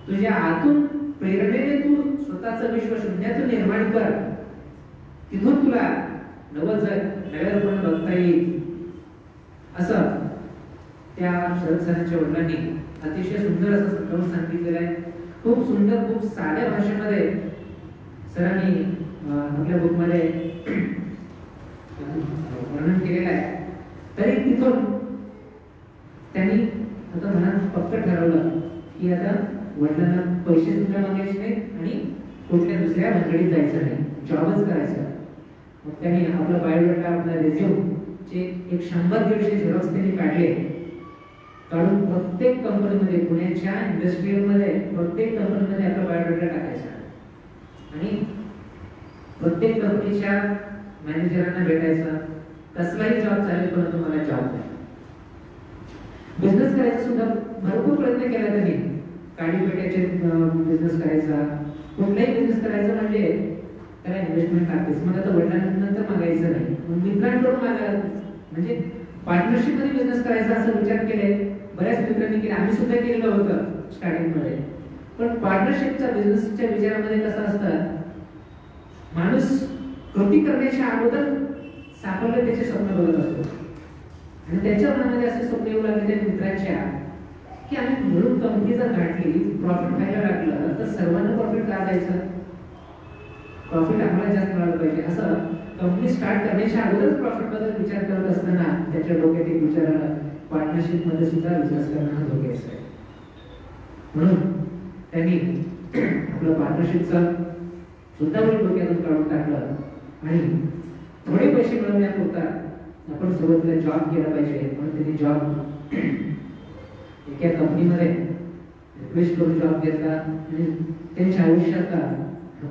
तुझ्या आतून प्रेरणेने तू स्वतःचं विश्व शून्यातून निर्माण कर, तिथून तुला नवं जग नव्यानं बघता येईल, असं त्या शरद सरांच्या वडिलांनी अतिशय सुंदर असं समजावून सांगितलेलं आहे. खूप सुंदर, खूप साध्या भाषेमध्ये सरांनी आपल्या बुकमध्ये वर्णन केलेलं आहे. तरी तिथून त्यांनी आता मनात पक्क ठरवलं की आता वडिलांना पैसे सुद्धा मागायचे नाही आणि कुठल्या दुसऱ्या भानगडीत जायचं नाही, जॉबच करायचा. मग त्यांनी आपला बायोडाटा, आपला रेझ्यूम चे एक 100-150 झेरॉक्स त्यांनी काढले. काढून प्रत्येक कंपनीमध्ये, पुण्याच्या इंडस्ट्रीयलमध्ये प्रत्येक कंपनीमध्ये आपला बायोडाटा टाकायचा आणि प्रत्येक कंपनीच्या मॅनेजरांना भेटायचं, कसलाही जॉब चालेल परंतु मला जॉब द्या. बिझनेस करायचा सुद्धा भरपूर प्रयत्न केला त्यांनी. काडीपेट्याचे बिझनेस करायचा, कुठलाही बिझनेस करायचा म्हणजे त्याला इन्व्हेस्टमेंट लागतेच. मग आता वडिलांनंतर मागायचं नाही, मित्रांकडून मागायला, म्हणजे पार्टनरशिप मध्ये बिझनेस करायचा असं विचार केले. बऱ्याच मित्रांनी केले, आम्ही सुद्धा केलेलं होतं स्टार्टिंग मध्ये. पण पार्टनरशिपच्या बिझनेसच्या विचारामध्ये कसं असतं, माणूस कृती करण्याच्या अगोदर साफल्य त्याचे स्वप्न बघत असतो आणि त्याच्या मनामध्ये असे स्वप्न येऊ लागले त्या मित्रांच्या की आम्ही म्हणून कंपनी जर घातली, प्रॉफिट व्हायला लागलं तर सर्वांना प्रॉफिट का द्यायचं, प्रॉफिट आम्हाला जास्त मिळालं पाहिजे. असं कंपनी स्टार्ट करण्याच्या अगोदरच प्रॉफिट बद्दल विचार करत असताना त्याच्या डोक्यात एक विचार आला, पार्टनरशिप मध्ये सुद्धा बिझनेस करणं हा धोक्याचा आहे. म्हणून त्यांनी आपलं पार्टनरशिपचा सुद्धा डोक्यातून काढून टाकलं आणि थोडे पैसे मिळवण्यापुरता आपण सुरुवातीला जॉब केला पाहिजे. म्हणून त्यांनी जॉब एका कंपनीमध्ये रिक्वेस्ट करून जॉब घेतला आणि त्यांच्या आयुष्याचा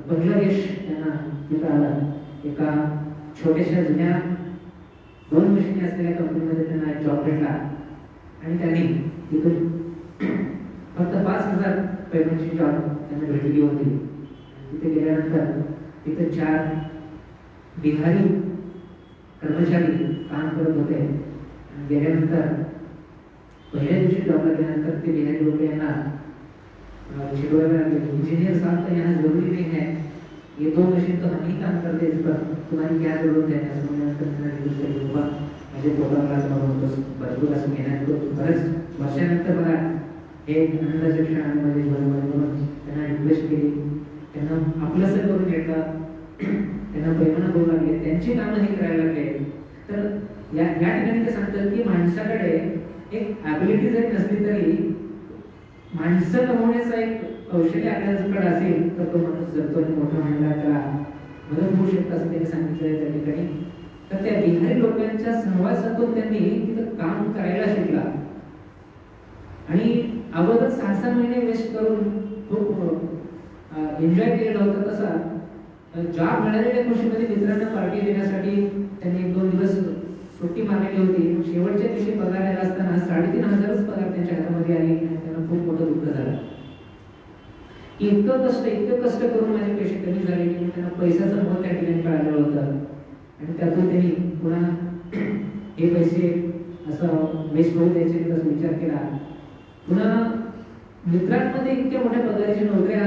पहिला यश त्यांना तिथं आलं. एका छोट्याशा जुन्या 2 मशिनी असलेल्या कंपनीमध्ये त्यांना जॉब भेटला आणि त्यांनी तिथून फक्त 5,000 पेमेंटची जॉब त्यांना भेटली होती. तिथे गेल्यानंतर तिथे 4 बिहारी कर्मचारी काम करत होते. गेल्यानंतर पहिल्या दिवशी जॉबला गेल्यानंतर ते बिहारी लोक यांना शिकवायला लागले, इंजीनियर साहब तो यहाँ जरूरी नहीं है, ये 2 मशीन तो हम ही काम करते, इस पर तुम्हारी क्या जरूरत है. असं म्हणल्यानंतर त्यांना रिक्वेस्ट केली, बाबा माझे प्रोग्राम क्लास भरपूर असं मेहनत करतो, बऱ्याच वर्षानंतर मला हे आनंदाच्या क्षणांमध्ये म्हणून त्यांना रिक्वेस्ट केली, त्यांना आपलंसं करून घेतलं, त्यांना प्रेमानं बोलू लागले, त्यांची कामं हे करायला लागले. तर या ठिकाणी ते सांगतात की माणसाकडे एक ॲबिलिटी जरी नसली तरी माणसं कमवण्याचा एक कौशल्य आपल्याकडे असेल तर तो माणूस जगतो आणि मोठा म्हणला त्याला मदत होऊ शकतं असं त्यांनी सांगितलंय त्या ठिकाणी. तर त्या बिहारी लोकांच्या सहवास साधून त्यांनी तिथं काम करायला शिकला आणि अगोदर 6-6 महिने वेस्ट करून खूप एन्जॉय केलेला होता. तसा जॉब मिळालेल्या खुशीमध्ये मित्रांना पार्टी देण्यासाठी त्यांनी 1-2 दिवस सुट्टी मारलेली होती. शेवटच्या दिवशी पगार आला असताना 3,500च पगार त्यांच्या हातामध्ये आली आणि त्यांना खूप मोठं दुःख झालं की इतकं कष्ट करून माझे पैसे कमी झाले की त्यांना पैशाचं मोल त्या ठिकाणी कळालेलं होतं. आणि त्यातून त्यांनी पुन्हा हे पैसे असं वेस्ट होऊ द्यायचे तसा विचार केला. पुन्हा मित्रांमध्ये इतक्या मोठ्या पगाराची नोकऱ्या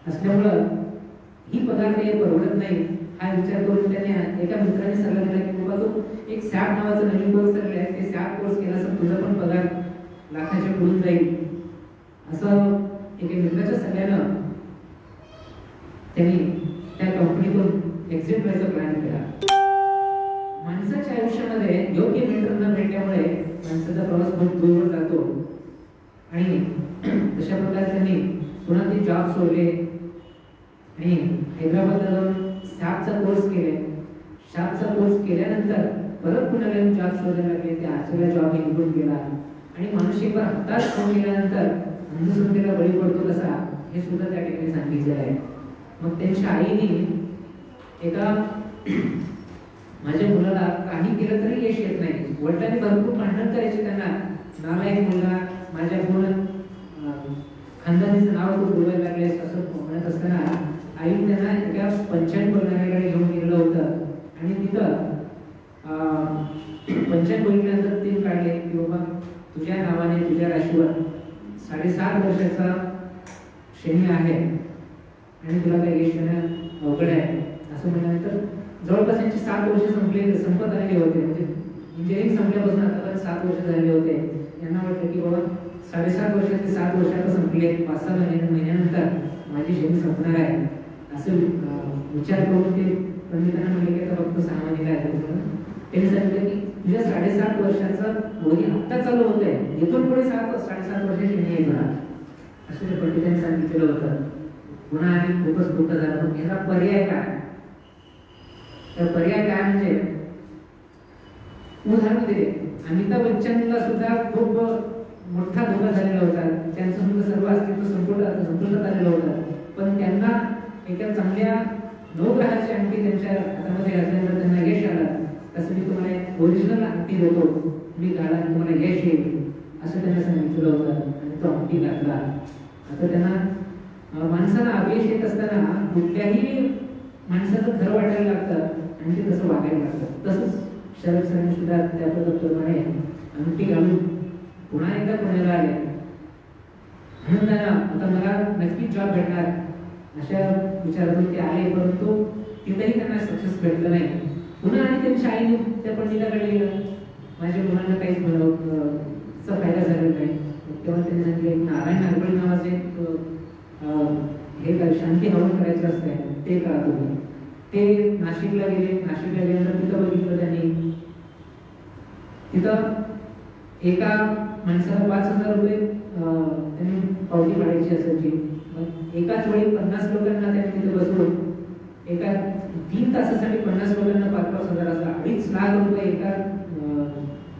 असल्यामुळं ही पगार काही परवडत नाही हा विचार करून त्याने एका मित्राने सल्ला दिला की बाबा तू एक सॅप नावाचा नवीन कोर्स केला आहे, ते सॅप कोर्स केला तर तुझा पण पगार लाखाच्या पुढून जाईल. असं एका मित्राच्या सल्ल्यानं त्यांनी त्या कंपनीतून एक्झिट व्हायचा प्लॅन केला. माणसाच्या आयुष्यामध्ये योग्य मेंटर न भेटल्यामुळे माणसाचा प्रवास खूप दूरवर जातो आणि तशा प्रकारे त्यांनी पुन्हा ते जॉब सोडले आणि हैदराबादला जाऊन सॅपचा कोर्स केले. सॅपचा कोर्स केल्यानंतर परत पुन्हा जॉब शोधायला लागले. त्या आजच्या जॉब इम्प्रूव्ह केला आणि माणूस एकदा हातात फोन केल्यानंतर अंधश्रद्धेला बळी पडतो कसा हे सुद्धा त्या ठिकाणी सांगितलेलं आहे. मग त्यांच्या आईने एका माझ्या मुलाला काही केलं तरी यश येत नाही. वडिलांनी भरपूर भांडण करायचे त्यांना, नालायक मुलगा, माझ्या पूर्ण खानदानीचं नाव तू बोलायला लागलेस असं म्हणत असताना आई त्यांना एका पंचायत बोलणाऱ्याकडे घेऊन गेलेलं होतं आणि तिथं पंचायत बोलल्यानंतर ते काढले की बाबा तुझ्या नावाने तुझ्या राशीवर 7.5 वर्षाचा शनी आहे आणि तुला काही यश येणं अवघड आहे असं म्हटल्यानंतर जवळपास यांचे 7 वर्ष संपत आलेले होते. म्हणजे इंजिनिअरिंग संपल्यापासून आतापर्यंत 7 वर्ष झाले होते. यांना वाटलं की बाबा 7.5 वर्षाचे 7 वर्ष आता संपले, 5-6 महिन्यानंतर माझी शनी संपणार आहे असं विचार करून ते पंडितांना म्हणले की आता फक्त 6 महिने आहे. त्यांनी सांगितलं की तुझ्या 7.5 वर्षाचं बोधी आत्ता चालू होत आहे, इथून पुढे 7.5 वर्ष शनी येणार असं ते पंडितांनी सांगितलेलं होतं. पुन्हा आम्ही खूपच दुःख झालं. पण याला पर्याय काय? तर पर्याय काय म्हणजे उदाहरण दिले. अमिताभ बच्चनला सुद्धा खूप मोठा धोका झालेला होता. त्यांचं सुद्धा सर्व अस्तित्व संपुष्टात आलेलं होतं. पण त्यांना एका चांगल्या नवग्रहाची अंगठी त्यांच्या हातामध्ये घातल्यानंतर त्यांना यश आलं. तसं मी तुम्हाला एक ओरिजिनल अंगठी देतो, मी घाला तुम्हाला यश येईल असं त्यांना सांगितलं होतं आणि तो अंगठी घातला. आता त्यांना माणसाला अपयश येत असताना कुठल्याही माणसाचं खरं वाटायला लागतं आणि ते तसं वागायला लागतं. तसंच शरद सरांनी सुद्धा त्या पद्धतीप्रमाणे अंगठी घालून पुन्हा एकदा पुण्याला आले. आनंदानं आता मला नक्कीच जॉब भेटणार अशा विचारातून ते आले, परंतु तिथेही त्यांना सक्सेस भेटलं नाही. पुन्हा आणि त्यांच्या आईने त्या पंडिताकडे गेलं, माझ्या मुलांना काहीच फायदा झालेला नाही. तेव्हा त्यांनी सांगितलं नारायण नागवळे नावाचे हे शांती हवन करायचं असतं ते करा तुम्ही. ते नाशिकला गेले. नाशिकला गेल्यानंतर तिथं बघितलं त्यांनी, तिथं एका माणसाला 5,000 रुपये त्यांनी पावती काढायची असायची. एकाच वेळी 50 लोकांना त्यांनी तिथे बसवून एका 3 तासासाठी 50 लोकांना 5,000 असं 2.5 लाख रुपये एका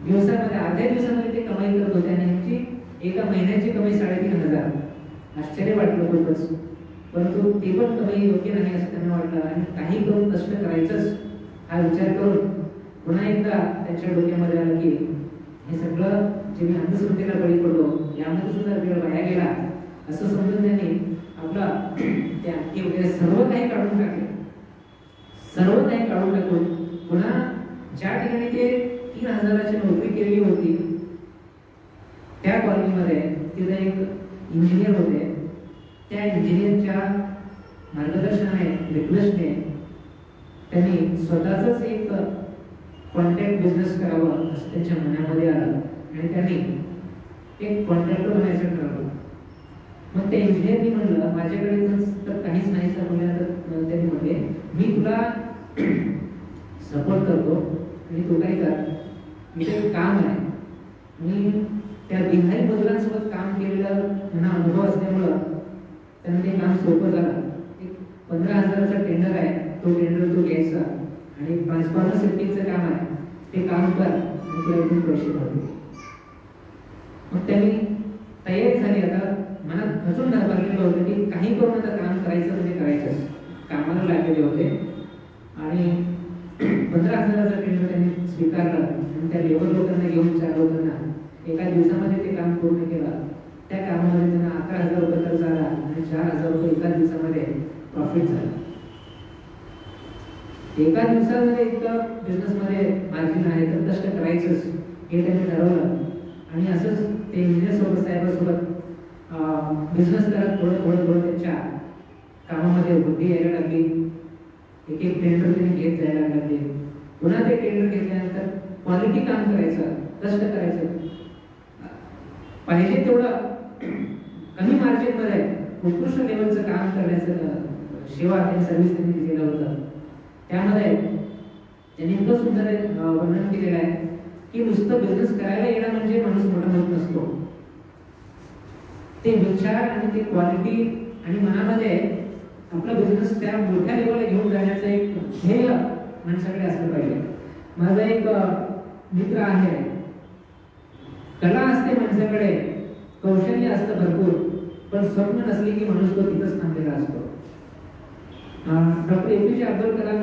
दिवसामध्ये, अर्ध्या दिवसामध्ये ते कमाई करत होते आणि यांची एका महिन्याची कमाई 3,500. आश्चर्य वाटलं खूपच, परंतु ते पण कमाई योग्य नाही असं त्यांना वाटलं आणि काही करून कष्ट करायचंच हा विचार करून पुन्हा एकदा त्यांच्या डोक्यामध्ये आलं की हे सगळं जे मी अंधश्रद्धेला बळी पडलो यामध्ये सुद्धा वेळ वाया गेला असं समजून त्यांनी आपला त्या अंगठी वगैरे सर्व काही काढून टाकले. सर्व काही काढून टाकून पुन्हा ज्या ठिकाणी ते 3,000ची नोकरी केलेली होती त्या कॉलनीमध्ये तिथे एक इंजिनियर होते. त्या इंजिनियरच्या मार्गदर्शनाने, रिक्वेस्टने त्यांनी स्वतःच एक कॉन्टॅक्ट बिझनेस करावं असं त्यांच्या मनामध्ये आलं आणि त्यांनी एक कॉन्ट्रॅक्टर बनायचं ठरवलं. मग त्या इंजिनियरनी म्हणलं माझ्याकडे तर काहीच नाही तर त्यांनी म्हणले मी तुला सपोर्ट करतो आणि तू काय कर, इथे काम आहे. मी त्या बिहारी मजुरांसोबत काम केलेलं त्यांना अनुभव असल्यामुळं त्यांना ते काम सोपं झालं. एक 15,000चा टेंडर आहे, तो टेंडर तो घ्यायचा आणि ट्रान्सफॉर्मर सेटिंगचं काम आहे, ते काम कर आणि तुला इथून पैसे भरतो. मग त्यांनी तयारी झाली. आता मनात खचून धरलेलं होतं की काही करून आता काम करायचं म्हणजे करायचं. कामाला लागलेले होते आणि 15,000चा टेंडर त्यांनी स्वीकारलं आणि त्या लेबर लोकांना घेऊन चालवताना एका दिवसामध्ये ते काम पूर्ण केलं. त्या कामामध्ये त्यांना 11,000 रुपये खर्च आला आणि 4,000 रुपये एका दिवसामध्ये प्रॉफिट झाला. एका दिवसामध्ये इतकं बिझनेसमध्ये मार्जिन आहे तर कष्ट करायचंच हे त्यांनी ठरवलं. आणि असंच ते इंजिनियर सोबत साहेबांसोबत बिझनेस करत थोडं त्यांच्या कामामध्ये वृद्धी यायला लागली. एक एक टेंडर त्यांनी घेत जायला लागले. पुन्हा ते टेंडर घेतल्यानंतर क्वालिटी काम करायचं, कष्ट करायचं, पाहिजे तेवढं कमी मार्जिनमध्ये उत्कृष्ट लेवलचं काम करण्याचं सेवा आणि सर्व्हिस त्यांनी दिलेलं होतं. त्यामध्ये त्यांनी इतकं सुंदर वर्णन केलेलं आहे की नुसतं बिझनेस करायला येणं म्हणजे माणूस मोठा होत नसतो. ते विचार आणि ते क्वालिटी आणि मनामध्ये आपला बिझनेस त्या मोठ्या लेवलला घेऊन जाण्याचं एक ध्येय माणसाकडे असलं पाहिजे. माझा एक मित्र आहे, कला असते माणसाकडे, कौशल्य असतं भरपूर, पण स्वप्न नसली की माणूस तो तिथंच थांबलेला असतो. डॉक्टर APJ अब्दुल कलाम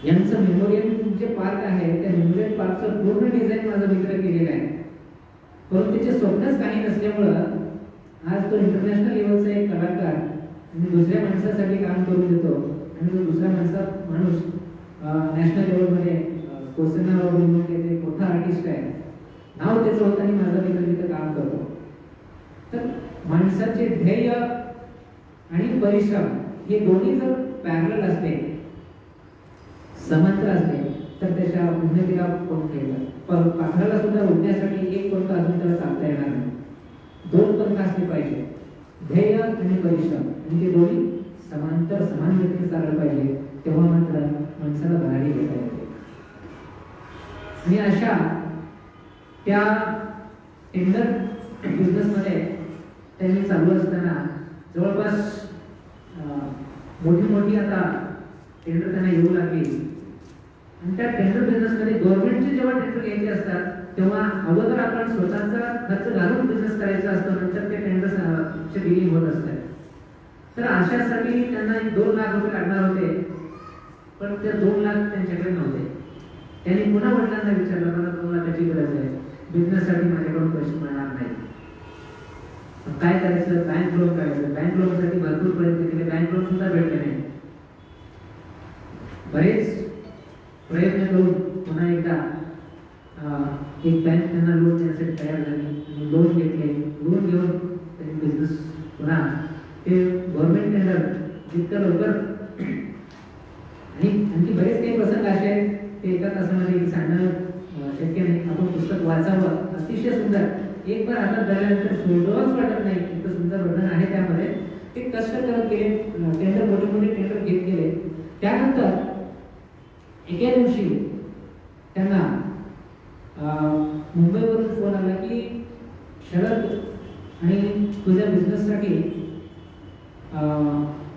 यांचं मेमोरियल जे पार्क आहे त्या मेमोरियल पार्कचं पूर्ण डिझाईन माझा मित्र केलेलं आहे. परंतु त्याचे स्वप्नच काही नसल्यामुळं आज तो इंटरनॅशनल लेवलचा एक कलाकार आणि दुसऱ्या माणसासाठी काम करून देतो आणि तो दुसऱ्या माणूस नॅशनल लेवलमध्ये कोसेनावर मोठा आर्टिस्ट आहे, नाव त्याचं होतं आणि माझा मित्र तिथं काम करतो. तर माणसाचे ध्येय आणि परिश्रम हे दोन्ही जर पॅरलल असले, समांतर असले तर त्याच्या उन्नतीला कोण ठेवलं. पण पाखराला सुद्धा उडण्यासाठी एक पंख अजून त्याला चालता येणार नाही. दोन पंख असले पाहिजे, ध्येय आणि परिश्रम, आणि ते दोन्ही समांतर समान गतीने चाललं पाहिजे. तेव्हा मात्र माणसाला भरारी घेता येते. आणि अशा त्या टेंडर बिझनेसमध्ये त्यांनी चालू असताना जवळपास मोठी आता टेंडर त्यांना येऊ लागली. आणि त्या टेंडर बिझनेसमध्ये गव्हर्नमेंटचे जेव्हा टेंडर घ्यायचे असतात तेव्हा अगोदर आपण स्वतःचा खर्च घालून बिझनेस करायचा असतो, नंतर ते टेंडरचे डीलिंग होत असतात. तर अशासाठी त्यांना 2 लाख रुपये लागणार होते, पण ते 2 लाख त्यांच्याकडे नव्हते. त्यांनी पुन्हा वडिलांना विचारलं, मला 2 लाखाची गरज आहे, बिझनेससाठी माझ्याकडून पैसे मिळणार नाही, काय करायचं? बँक लोन करायचं. बँक लोनसाठी भरपूर प्रयत्न केले, बँक लोन सुद्धा भेटले नाही. बरेच प्रयत्न करून पुन्हा एकदा एक बँक त्यांना लोन देण्यासाठी तयार झाली. लोन घेतले, लोन घेऊन त्यांनी बिझनेस पुन्हा ते गव्हर्नमेंट टेंडर जितकं लवकर. आणि आणखी बरेच काही प्रसंग असे आहेत ते एका तासामध्ये सांगणं शक्य नाही. आपण पुस्तक वाचावं, अतिशय सुंदर, एक बार हातात धरल्यानंतर सोडवच वाटत नाही, इतकं सुंदर वर्णन आहे त्यामध्ये. ते कष्ट करत गेले, टेंडर मोठे टेंडर घेत गेले. त्यानंतर एके दिवशी त्यांना मुंबईवरून फोन आला की शरद, आणि तुझ्या बिझनेससाठी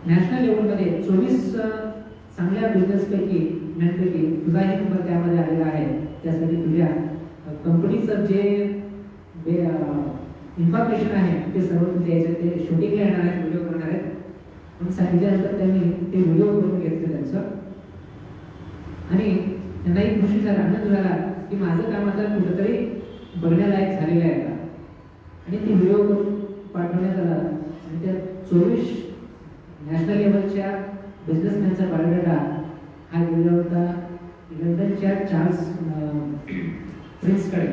नॅशनल लेवलमध्ये 24 चांगल्या बिझनेसपैकी तुझाही नंबर त्यामध्ये आलेला आहे. त्यासाठी तुझ्या कंपनीचं जे इन्फॉर्मेशन आहे ते सर्व द्यायचं, ते शूटिंगला येणार आहे, व्हिडिओ करणार आहेत. म्हणून सांगितल्यानंतर त्यांनी ते व्हिडिओ करून घेतलं त्यांचं. आणि त्यांनाही खुशी झाला, आनंद झाला की माझं काम आता कुठंतरी बघण्यालायक झालेलं आहे का. आणि ते व्हिडिओ करून पाठवण्यात आला. आणि त्या 24 नॅशनल लेवलच्या बिझनेसमॅनचा बायोडाटा हा गेला होता लंडनच्या चार्ल्स प्रिन्सकडे.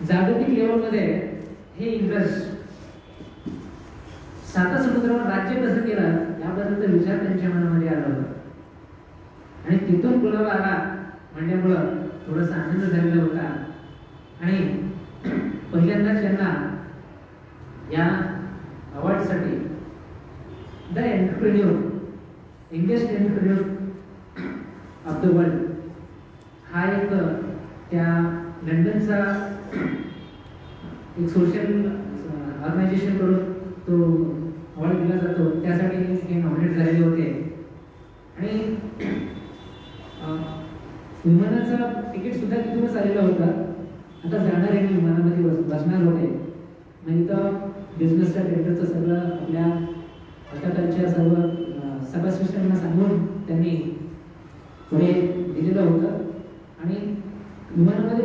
जागतिक लेवलमध्ये हे इंग्रज 7 समुद्रावर राज्य कसं केलं याबद्दलचा विचार त्यांच्या मनामध्ये आला होता. आणि तिथून पुलावा आला म्हणल्यामुळं थोडासा आनंद झालेला होता. आणि पहिल्यांदाच त्यांना या अवॉर्डसाठी the entrepreneur youngest entrepreneur of the world हा एक त्या लंडनचा एक सोशल ऑर्गनायझेशन कडून तो अवॉर्ड दिला जातो, त्यासाठी हे नॉमिनेट झालेले होते. आणि विमानाचा तिकीट सुद्धा तिथूनच आलेला होता. आता जाणार आहे, विमानामध्ये बसणार होते. म्हणजे तर बिझनेसच्या टेंडरचं सगळं आपल्या हाताखालच्या सर्व सभासदांना सांगून त्यांनी पुढे दिलेलं होतं. आणि विमानामध्ये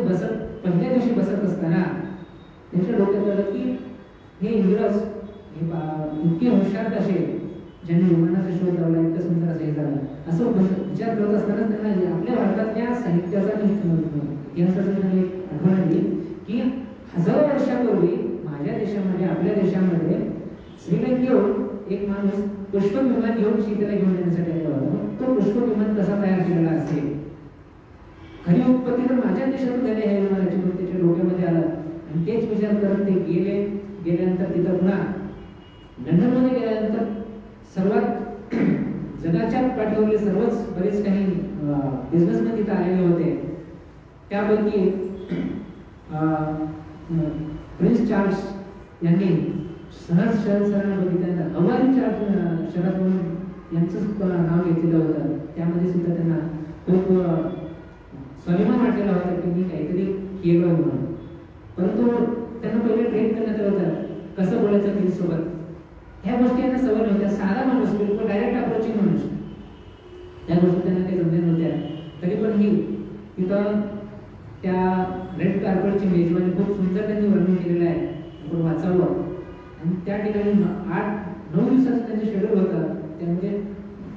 पहिल्या दिवशी बसत असताना त्यांच्या डोक्यात आलं की हे इंग्रज हे इतके हुशार कसे, ज्यांनी विमानाचा शोध लावला, इतकं सुंदर असं हे झालं, असं विचार करत असताना त्यांना आपल्या भारतातल्या साहित्याचा इतिहासाचं त्यांनी आठवण आली की हजारो वर्षापूर्वी माझ्या देशामध्ये, आपल्या देशामध्ये श्रीलंकेहून एक माणूस पुष्पक विमान घेऊन सीतेला घेऊन येण्यासाठी आला होता. तो पुष्पक विमान कसा तयार केलेला असेल, खरी उत्पत्ती तर माझ्या देशातून झाली आहे विमानाची, म्हणून त्याच्या डोक्यामध्ये आलं. आणि तेच विचार करत ते गेल्यानंतर तिथं पुन्हा लंडनमध्ये गेल्यानंतर सर्वात जगाच्या पाठीवरले सर्वच बरेच काही बिझनेसमॅन तिथं आलेले होते. त्यापैकी प्रिन्स चार्ल्स यांनी सहज शहराला बघितल्यानंतर अवारी चार्ल्स शहरात म्हणून यांचं नाव घेतलेलं होतं. त्यामध्ये सुद्धा त्यांना खूप स्वाभिमान वाटलेला होता की मी काहीतरी केलं म्हणून. परंतु त्यांना पहिले ट्रेन करण्यात आलं होतं कसं बोलायचं प्रिन्स सोबत. ह्या गोष्टी यांना सवय नव्हत्या. साधा माणूस, बिलकुल डायरेक्ट अप्रोचिंग माणूस, त्या गोष्टी त्यांना काही समजत नव्हत्या. तरी पण ही तिथं त्या रेड कार्पेटची मेजवानी खूप सुंदर त्यांनी वर्णन केलेलं आहे, आपण वाचावं. आणि त्या ठिकाणी 8-9 दिवसाचं त्यांचं शेड्यूल होतं. त्यामध्ये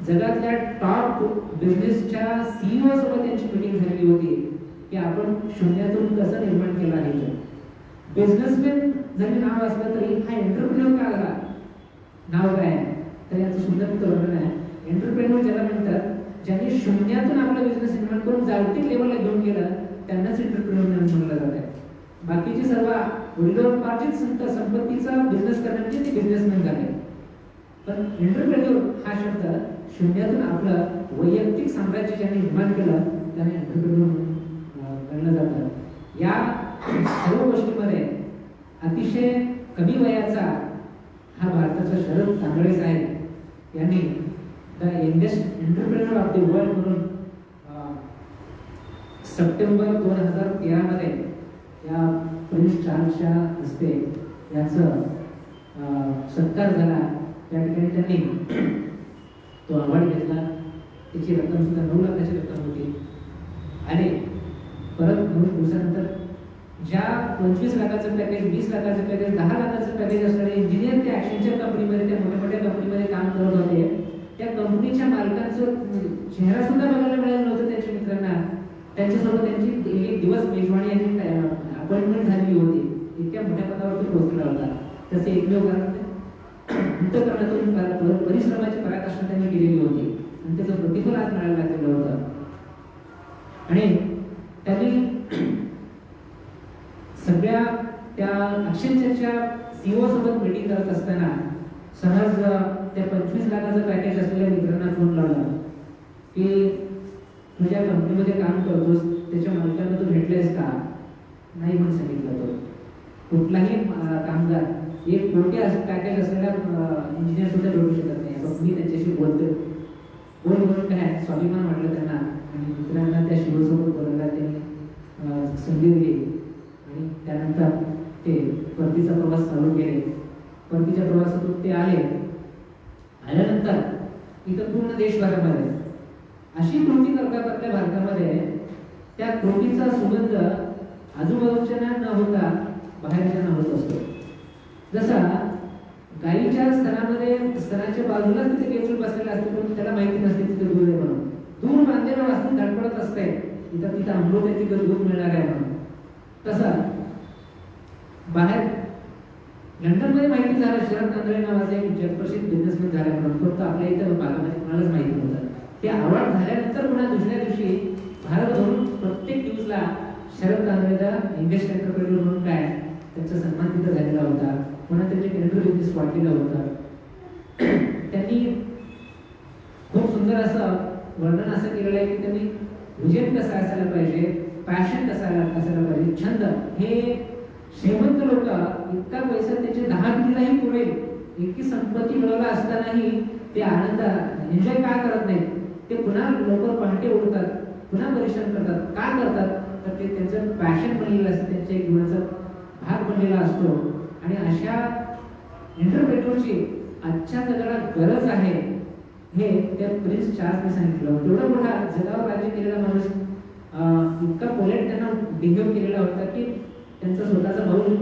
जगातल्या टॉप बिझनेसच्या सीईओ सोबत त्यांची मीटिंग झालेली होती की आपण शून्यातून कसं निर्माण केलं आहे. बिझनेसमॅन जरी नाव असलं तरी हा एंटरप्रेन्योर का आला, नाव काय आहे तर याचं सुंदर वर्णन आहे. एंटरप्रेन्योर ज्याला म्हणतात, ज्यांनी शून्यातून आपला बिझनेस निर्माण करून जागतिक लेवलला घेऊन गेलं, त्यांनाच एंटरप्रेन्योर म्हणलं जात आहे. बाकीचे सर्व वडिलोपार्जित संपत्तीचा बिझनेस करण्याचे ते बिझनेसमॅन झाले. पण एंटरप्रेन्योर हा शब्द शून्यातून आपलं वैयक्तिक साम्राज्य ज्यांनी निर्माण केलं त्याने एंटरप्रेन्योर गणलं जातं. या सर्व गोष्टीमध्ये अतिशय कमी वयाचा हा भारताचा शरद कांबळे साहेब यांनी the youngest entrepreneur of the world म्हणून सप्टेंबर 2013 मध्ये या प्रिन्स चार्ल्सच्या हस्ते यांचं सत्कार झाला. त्या ठिकाणी त्यांनी तो अवॉर्ड घेतला. त्याची रक्कम सुद्धा 9 लाखाची रक्कम होती. आणि परत 9 दिवसानंतर ज्या 25 लाखाचं पॅकेज, 20 लाखाचं पॅकेज, 10 लाखाचं पॅकेज असणारे इंजिनियर त्या ॲक्शनच्या कंपनीमध्ये, त्या मोठ्या मोठ्या कंपनीमध्ये काम करत होते, त्या कंपनीच्या मालकांचं चेहरा सुद्धा बघायला मिळालं नव्हतं त्यांच्या मित्रांना. त्यांच्यासोबत त्यांची एक दिवस मेजवानी आणि अपॉइंटमेंट झालेली होती. इतक्या मोठ्या पदावरती पोहोचला होता. तसे एकमेव कारण अंतःकरणातून परिश्रमाची पराकाष्ठा त्यांनी केलेली होती आणि त्याचं प्रतिफल आज मिळायला लागलेलं होतं. आणि त्यांनी सगळ्या त्या अक्षयच्या सीईओ सोबत मीटिंग करत असताना सहज त्या 25 लाखाचं पॅकेज असलेल्या मित्रांना फोन लावला की तुझ्या कंपनीमध्ये काम करतोस, त्याच्या मालकांना तू भेटलेस का? नाही म्हणून सांगितलं. तो कुठलाही कामगार एक कोटी पॅकेज असलेला इंजिनियर सुद्धा भेटू शकत नाही. पण मी त्यांच्याशी बोलतोय, बोलून काय स्वाभिमान वाटलं त्यांना. आणि मित्रांना त्या शिवसोबत बोलायला त्यांनी संधी दिली. आणि त्यानंतर ते परतीचा प्रवास चालू केले. परतीच्या प्रवासातून ते आल्यानंतर इथं पूर्ण देशभरामध्ये अशी कृती करतात आपल्या भारतामध्ये, त्या कृतीचा सुगंध आजूबाजूच्या न होता बाहेरच्या होत असतो. जसा गाईच्या स्तनाच्या बाजूला तिथे केचूळ बसलेला असतो, पण त्याला माहिती नसते तिथे दूध आहे म्हणून. दूर बांधलेलं वाचून धडपडत असते तिथं अमृताची दूध मिळणार आहे म्हणून. तसा बाहेर लंडनमध्ये माहिती झालं शरद कांबळे नावाचा एक जगप्रसिद्ध बिझनेसमॅन झाला म्हणून, फक्त आपल्या इथं भागामध्ये कोणालाच माहिती नव्हतं. ते अवॉर्ड झाल्यानंतर पुन्हा दुसऱ्या दिवशी भारतभरून प्रत्येक न्यूजला शरद कानवेला यंगेस्ट एंटरप्रेन्योर म्हणून काय त्यांचा सन्मान तिथं झालेला होता. पुन्हा त्यांचे कॅलेंडर बिझनेस वाढलेलं होतं. त्यांनी खूप सुंदर असं वर्णन असं केलेलं आहे की त्यांनी विजन कसं असायला पाहिजे, पॅशन असायला पाहिजे, छंद. हे श्रीमंत लोक इतका पैसा त्याचे 10 पिढीलाही पुरेल इतकी संपत्ती मिळवला असतानाही ते आनंद एन्जॉय का करत नाहीत. ते पुन्हा लवकर पहाटे उठतात, पुन्हा परिश्रम करतात. का करतात तर ते त्यांचं पॅशन बनलेलं असतं, त्यांच्या जीवनाचा भाग बनलेला असतो. आणि अशा एंटरप्रेन्योरची आजच्या जगाला गरज आहे हे त्या प्रिन्स चार्ल्सने सांगितलं. एवढा मोठा जगावर राज्य केलेला माणूस इतका पोलाइट त्यांना बिहेव केलेला होता की त्यांचा स्वतःचा भाऊ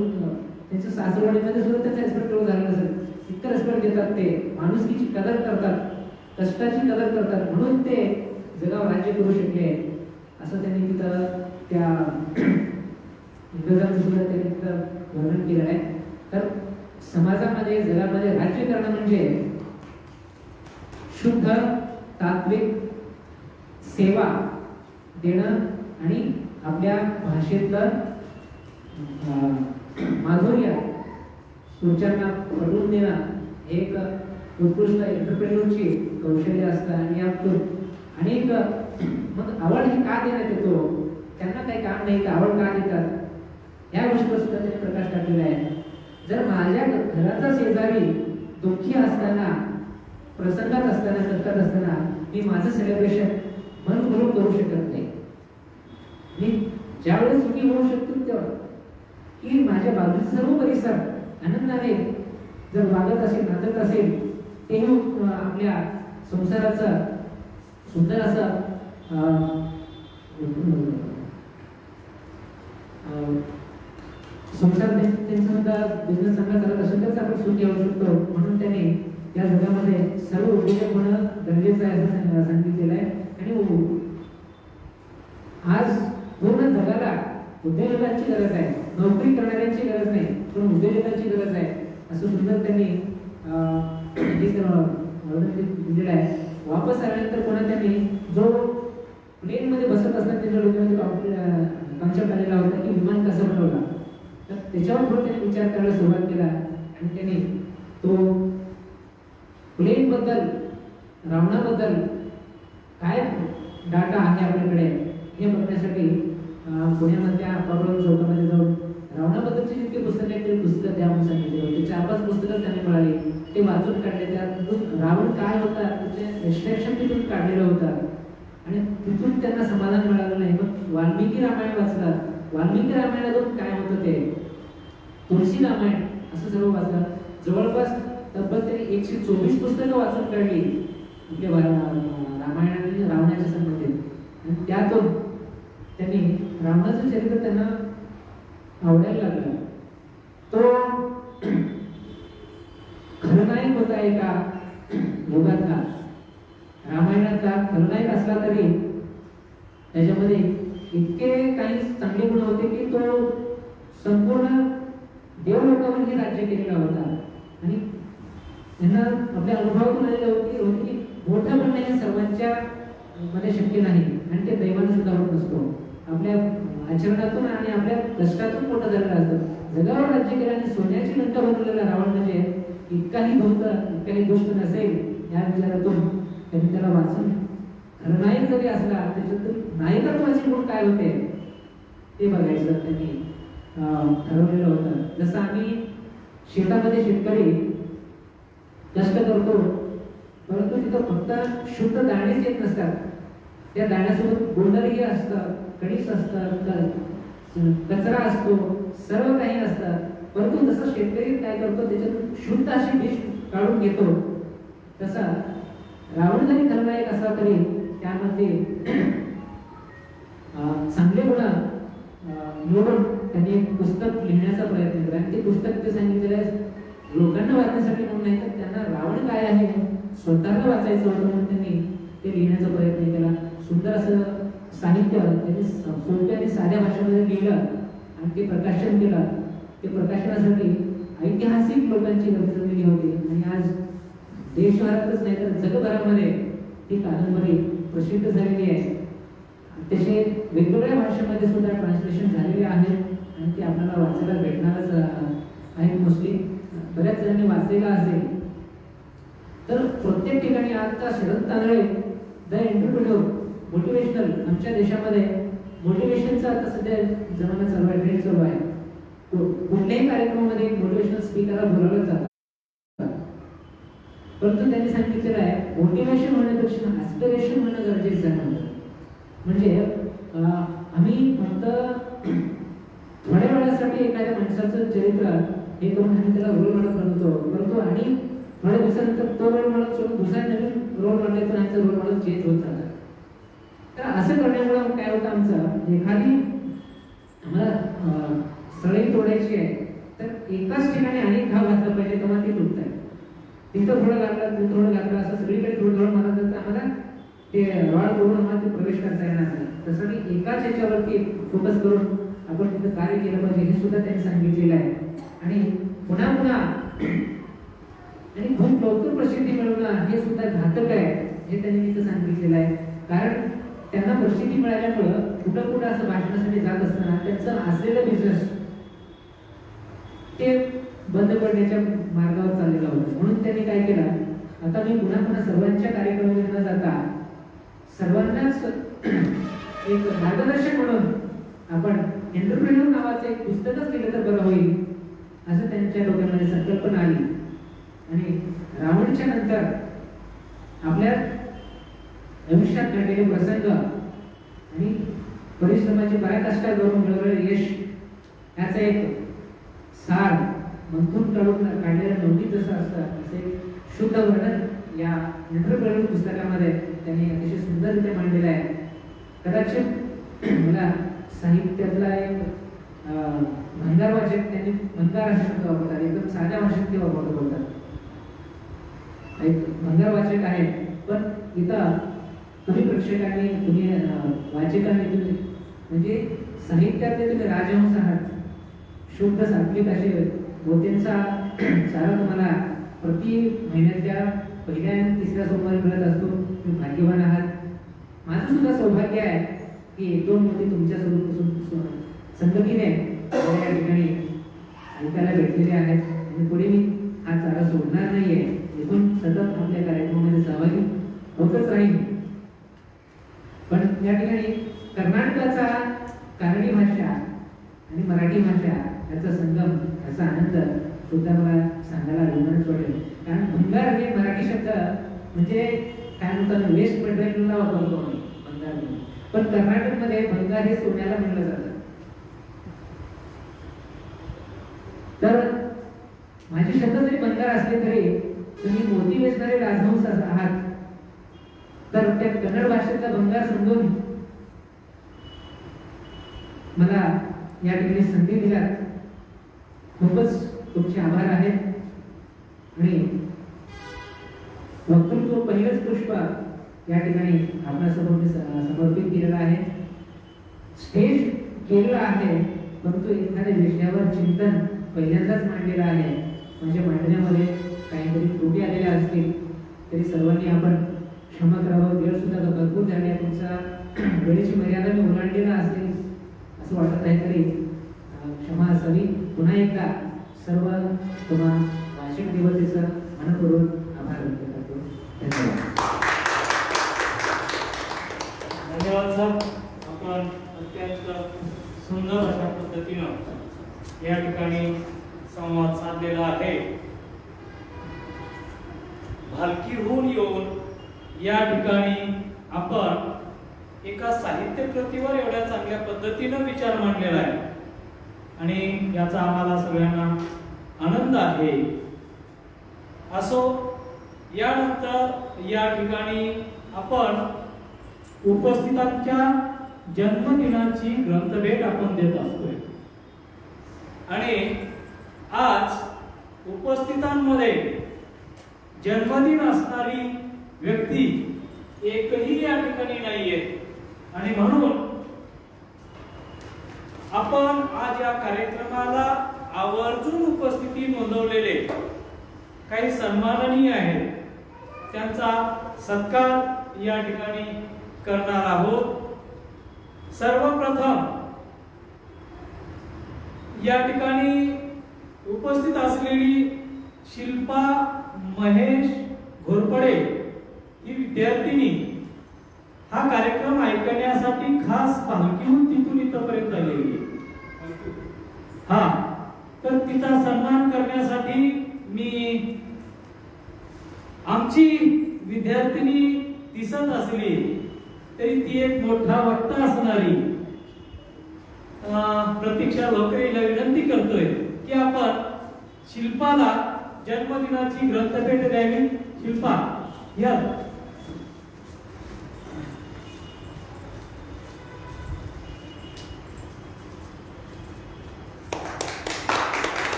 त्यांच्या सासरवाडीमध्ये सुद्धा त्यांचा रिस्पेक्ट झालेला असेल. इतकं रिस्पेक्ट देतात, ते माणुसकीची कदर करतात, कष्टाची कदर करतात, म्हणून ते जगावर राज्य करू शकले असं त्यांनी तिथं त्या इंग्रजांचं सुद्धा त्यांनी तिथं वर्णन केलेलं आहे. तर समाजामध्ये जगामध्ये राज्य करणं म्हणजे शुद्ध तात्विक सेवा देणं आणि आपल्या भाषेतलं माधुर्य पुढच्यांना पटवून देणं हे एक उत्कृष्ट एंटरप्रेन्योरची कौशल्य असतं. आणि यातून अनेक मग आवड ही का देण्यात येतो, त्यांना काही काम नाही तर आवड का देतात या गोष्टीवर सुद्धा त्यांनी प्रकाश टाकलेला आहे. जर माझ्या घराचा शेजारी दुःखी असताना, प्रसंगात असताना, कष्टात असताना मी माझं सेलिब्रेशन मन भरून करू शकत नाही. मी ज्यावेळेस सुखी होऊ शकतो तेव्हा की माझ्या बाजूचा सर्व परिसर आनंदाने जर वागत असेल, नाचत असेल, तेही आपल्या संसाराचं सुंदर असं संसार त्यांचा सुद्धा बिझनेस चांगला चालत असेल तरच आपण सुख घेऊ शकतो. म्हणून त्याने या जगामध्ये सर्व उद्योजक होणं गरजेचं आहे असं सांगितलेलं आहे. आणि आज पूर्ण जगाला उद्योजकांची गरज आहे, नोकरी करणाऱ्यांची गरज नाही पण उद्योजकांची गरज आहे असं सुंदर त्यांनी दिलेलं आहे. वापस आल्यानंतर पुन्हा त्यांनी जो प्लेन मध्ये बसत असताना त्यांच्या डोक्यामध्ये कॉन्सेप्ट आलेला होता की विमान कसं बनवला, तर त्याच्यावर पण त्यांनी विचार करायला सुरुवात केला. आणि त्यांनी तो प्लेन बद्दल, रावणाबद्दल काय डाटा आहे आपल्याकडे हे बघण्यासाठी पुण्यामधल्या बाबुराव चौकामध्ये जाऊन रावणाबद्दलची जितके पुस्तक आहेत ते पुस्तक द्या म्हणून सांगितले होते. 4-5 पुस्तकं त्यांनी मिळाली, ते वाचून काढले. त्यातून रावण काय होता त्याचे एक्सट्रॅक्शन तिथून काढलेलं होतं आणि तिथून त्यांना समाधान मिळालं नाही. मग वाल्मिकी रामायण वाचलं, वाल्मिकी रामायणातून काय होतं ते तुळशी रामायण असं सर्व वाचलं. जवळपास तब्बल त्यांनी 124 पुस्तकं वाचून काढली आपल्या रामायण आणि रावणाच्या संबंधित. आणि त्यातून त्यांनी रावणाचं चरित्र त्यांना आवडायला लागलं. तो खलनायक होता एका युगातला, रामायणाचा खलनायक असला तरी त्याच्यामध्ये इतके काही चांगले गुण होते की तो संपूर्ण देवलोकावर राज्य केलेला होता. आणि त्यांना आपल्या अनुभवातून आलेलं होते की मोठं बनणं हे सर्वांच्या मध्ये शक्य नाही आणि ते दैवाने सुद्धा होत नसतो. आपल्या आचरणातून आणि आपल्या कष्टातून मोठं झालेलं असतं. जगावर राज्य केलं आणि सोन्याची लंका बनवलेला रावण म्हणजे इतकाही धूर्त, इतकाही दुष्ट नसेल या विचारातून त्यांनी त्याला वाचून खलनायक जरी असला त्याच्यातून नायकत्वाचे गुण काय होते ते बघायचं त्यांनी ठरवलेलं होतं. जसं आम्ही शेतामध्ये शेतकरी कष्ट करतो परंतु तिथं फक्त शुद्ध दाणेच येत नसतात, त्या दाण्यासोबत गोंधळही असतं, कणीस असतं, कचरा असतो, सर्व काही असतं. परंतु जसं शेतकरी काय करतो त्याच्यातून शुद्ध अशी डिश काढून घेतो तसा रावण जरी खलनायक असला तरी त्यामध्ये चांगले गुण निवडून त्यांनी एक पुस्तक लिहिण्याचा प्रयत्न केला. आणि ते पुस्तक ते सांगितलेलं आहे लोकांना वाचण्यासाठी म्हणून नाही तर त्यांना रावण काय आहे स्वतःला वाचायचं होतं म्हणून त्यांनी ते लिहिण्याचा प्रयत्न केला. सुंदर असं साहित्य त्यांनी सोप्या आणि साध्या भाषेमध्ये लिहिलं आणि ते प्रकाशन केलं. ते प्रकाशनासाठी ऐतिहासिक लोकांची गरज झालेली होती आणि आज देशभरातच नाही तर जगभरामध्ये ही कादंबरी प्रसिद्ध झालेली आहे. त्याचे वेगवेगळ्या भाषेमध्ये सुद्धा ट्रान्सलेशन झालेले आहेत आणि ते आपल्याला वाचायला भेटणारच आहेत. मोस्टली बऱ्याच जणांनी वाचलेला असेल. तर प्रत्येक ठिकाणी आता Sharad Tandale the entrepreneur motivational, आमच्या देशामध्ये मोटिवेशनचा आता सध्या जमाना चालू आहे, ट्रेंड चालू आहे. कुठल्याही कार्यक्रमामध्ये मोटिवेशनल स्पीकरला बोलावलं जातं, परंतु त्यांनी सांगितलेलं आहे मोटिवेशन होण्यापेक्षा ॲस्पिरेशन होणं गरजेचं आहे. म्हणजे आम्ही फक्त थोड्या वेळासाठी एखाद्या माणसाचं चरित्र हे करून आम्ही त्याला रोल मॉडेल बनवतो, परंतु आणि थोड्या दिवसानंतर तो रोल मॉडेल सोडून दुसरा नवीन रोल मॉडेल पण आमचं रोल मॉडेल चेंज होत जातात. तर असं करण्यामुळे काय होतं, आमचं एखादी आम्हाला सळई तोडायची आहे तर एकाच ठिकाणी अनेक घाव घातला पाहिजे तेव्हा ती तुटत आहे. तिथं थोडं घातलं तिथं थोडं घातलं असं सगळीकडे थोडं थोडं मारत तर आम्हाला ते रॉड करून आम्हाला ते प्रवेश करता येणार नाही. त्यासाठी एकाच याच्यावरती फोकस करून आपण तिथं कार्य केलं पाहिजे हे सुद्धा त्यांनी सांगितलेलं आहे. आणि पुन्हा पुन्हा आणि खूप लवकर प्रसिद्धी मिळवणं हे सुद्धा घातक आहे हे त्यांनी तिथं सांगितलेलं आहे. कारण त्यांना प्रसिद्धी मिळाल्यामुळं कुठं कुठं असं भाषणासाठी जात असताना त्यांचं असलेलं बिझनेस ते बंद पडण्याच्या मार्गावर चाललेलं होतं. म्हणून त्यांनी काय केलं, आता मी पुन्हा पुन्हा सर्वांच्या कार्यक्रमामध्ये न जाता सर्वांनाच एक मार्गदर्शक म्हणून आपण एंटरप्रेन्योर नावाचं एक पुस्तकच केलं तर बरं होईल असं त्यांच्या डोक्यामध्ये संकल्पना आली. आणि रावणच्या नंतर आपल्या आयुष्यात घडलेले प्रसंग आणि परिश्रमाची पराकाष्ठा करून मिळवलेले यश याचा एक सार मंथून काढून काढलेलं नोंदी जसं असतं असे शुद्ध वर्णन या एंटरप्रेन्योर पुस्तकामध्ये त्यांनी अतिशय सुंदररित्या मांडलेलं आहे. कदाचित मला साहित्यातला एक भंगार वाचक त्यांनी भंगार हा शब्द वापरतात, एकदम साध्या भाषेत ते बोलतात. एक भंगार वाचक आहे, पण इथं तुम्ही प्रेक्षकांनी तुम्ही वाचकांनी तुम्ही म्हणजे साहित्यातले तुम्ही राजहंस आहात. शुद्ध सात्विक असे मोत्यांचा चारा तुम्हाला प्रति महिन्याच्या पहिल्या आणि तिसऱ्या सोमवारी मिळत असतो. तुम्ही भाग्यवान आहात. माझं सुद्धा सौभाग्य आहे की एक दोन मोती तुमच्या संगतीने या ठिकाणी ऐकायला भेटलेले आहेत आणि पुढे मी हा चारा सोडणार नाहीये. इथून सतत आपल्या कार्यक्रमामध्ये सहभागी होतच राहील. पण या ठिकाणी कर्नाटकाचा कारणी भाषा आणि मराठी भाषा याचा संगम याचा आनंद सुद्धा मला सांगायला अभिमानच वाटेल. कारण भंगार हे मराठी शब्द म्हणजे काय म्हणतात वेस्ट मटेरियलला वापरतो आम्ही भंगार, पण कर्नाटकमध्ये भंगार हे सोन्याला म्हणलं जातं. तर माझे शब्द जरी भंगार असले तरी तुम्ही मोती वेचणारे राजहंस आहात, तर त्या कन्नड भाषेतला भंगार समजून मला या ठिकाणी संधी दिल्यात खूपच तुमचे आभार आहेत. आणि वक्तृत्व पहिलंच पुष्प या ठिकाणी आपल्यासमोर समर्पित केलेलं आहे. स्टेज केलेलं आहे, परंतु एखाद्या विषयावर चिंतन पहिल्यांदाच मांडलेलं आहे. म्हणजे मांडण्यामध्ये काहीतरी त्रुटी आलेल्या असतील तरी सर्वांनी आपण क्षमा करावं. वेळ सुद्धा भरपूर झाली आहे, तुमचा वेळेची मर्यादा मी ओलांडलेला असेल असं वाटत आहे तरी क्षमा असावी. पुन्हा एकदा सर्व तुम्हा वाचक देवतेचं मनपूर्वक आभार व्यक्त करतो. धन्यवाद. धन्यवाद सर. आपण अत्यंत सुंदर अशा पद्धतीनं या ठिकाणी संवाद साधलेला आहे. भालकीहून येऊन या ठिकाणी आपण एका साहित्य कृतीवर एवढ्या चांगल्या पद्धतीनं विचार मांडलेला आहे आणि याचा आम्हाला सगळ्यांना आनंद आहे. असो, यानंतर या ठिकाणी आपण उपस्थितांच्या जन्मदिनाची ग्रंथभेट आपण देत असतोय आणि आज उपस्थितांमध्ये जन्मदिन असणारी व्यक्ती एकही या ठिकाणी नाहीये आणि म्हणून आपण आज या कार्यक्रमाला आवर्जून उपस्थिती नोंदवलेले काही सन्माननीय आहेत त्यांचा सत्कार या ठिकाणी करणार आहोत. सर्वप्रथम या ठिकाणी उपस्थित असलेली शिल्पा महेश घोरपडे ही विद्यार्थिनी हा कार्यक्रम ऐकण्यासाठी खास पालखीहून तिथून इथपर्यंत आलेली आहे. हा, तर तिचा सन्मान करण्यासाठी मी आमची विद्यार्थिनी दिसत असली तरी ती एक मोठा वक्ता असणारी प्रतीक्षा लोकरेला विनंती करतोय की आपण शिल्पाला जन्मदिनाची ग्रंथभेट द्यावी. शिल्पा या.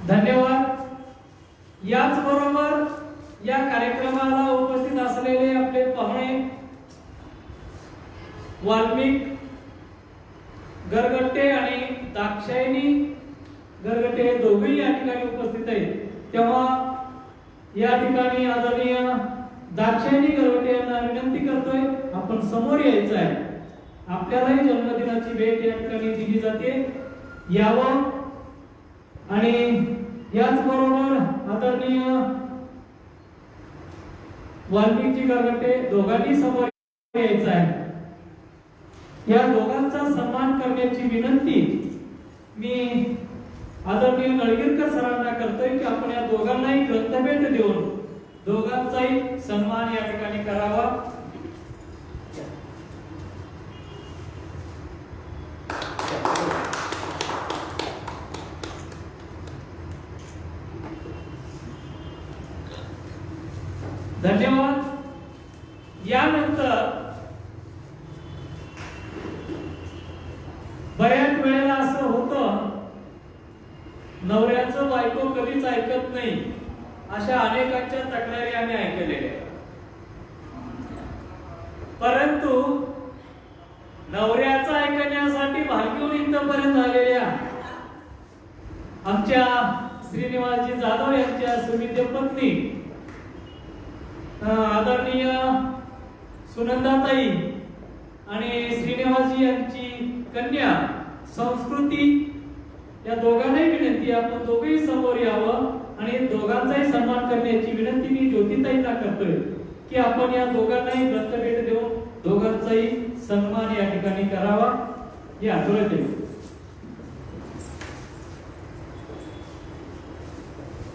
धन्यवाद. याचबरोबर या कार्यक्रमाला उपस्थित असलेले आपले पाहुणे वाल्मिक गरगट्टे आणि दाक्षायणी गरगट्टे दोघेही या ठिकाणी उपस्थित आहेत. तेव्हा या ठिकाणी आदरणीय दाक्षायणी गरगट्टे यांना विनंती करतोय आपण समोर यायचं आहे. आपल्यालाही जन्मदिनाची भेट या ठिकाणी दिली जाते, यावं. आणि याचबरोबर आदरणीय वाल्मिकजी गरगट्टे दोघांनी समोर यायचं आहे. या दोघांचा सन्मान करण्याची विनंती मी आदरणीय नळगीरकर सरांना करतोय की आपण या दोघांनाही ग्रंथभेट देऊन दोघांचाही सन्मान या ठिकाणी करावा. धन्यवाद. यानंतर बऱ्याच वेळेला असं होतं, नवऱ्याचं बायको कधीच ऐकत नाही, अशा अनेकांच्या तक्रारी आम्ही ऐकलेल्या. परंतु नवऱ्याचं ऐकण्यासाठी भालकीहून इथपर्यंत आलेल्या आमच्या श्रीनिवासजी जाधव यांच्या सुविद्य पत्नी आदरणीय सुनंदाताई आणि श्रीनिवासजी यांची कन्या संस्कृती, या दोघांनाही विनंती आपण दोघेही समोर यावं आणि दोघांचाही सन्मान करण्याची विनंती मी ज्योतिताईंना करतोय की आपण या दोघांनाही ग्रंथभेट देऊन दोघांचाही सन्मान या ठिकाणी करावा. या आठवड्यात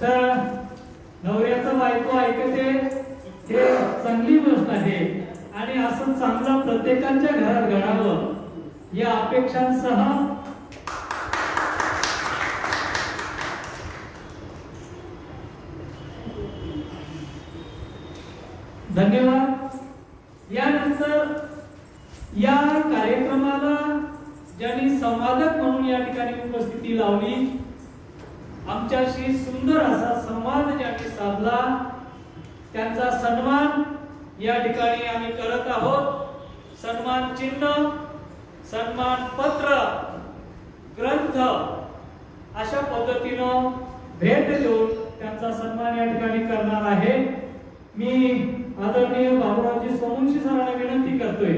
तर नवऱ्याचं बायको ऐकते हे चांगली गोष्ट आहे आणि असं चांगलं प्रत्येकाच्या घरात घडावं या अपेक्षांसह धन्यवाद. यानंतर या कार्यक्रमाला ज्यांनी संवादक म्हणून या ठिकाणी उपस्थिती लावली, आमच्याशी सुंदर असा संवाद ज्यांनी साधला, त्यांचा सन्मान या ठिकाणी आम्ही करत आहोत. सन्मान चिन्ह, सन्मान पत्र, ग्रंथ अशा पद्धतीनं भेट देऊन त्यांचा सन्मान या ठिकाणी करणार आहे. मी आदरणीय बाबुरावजी सोमुंशी सरांना विनंती करतोय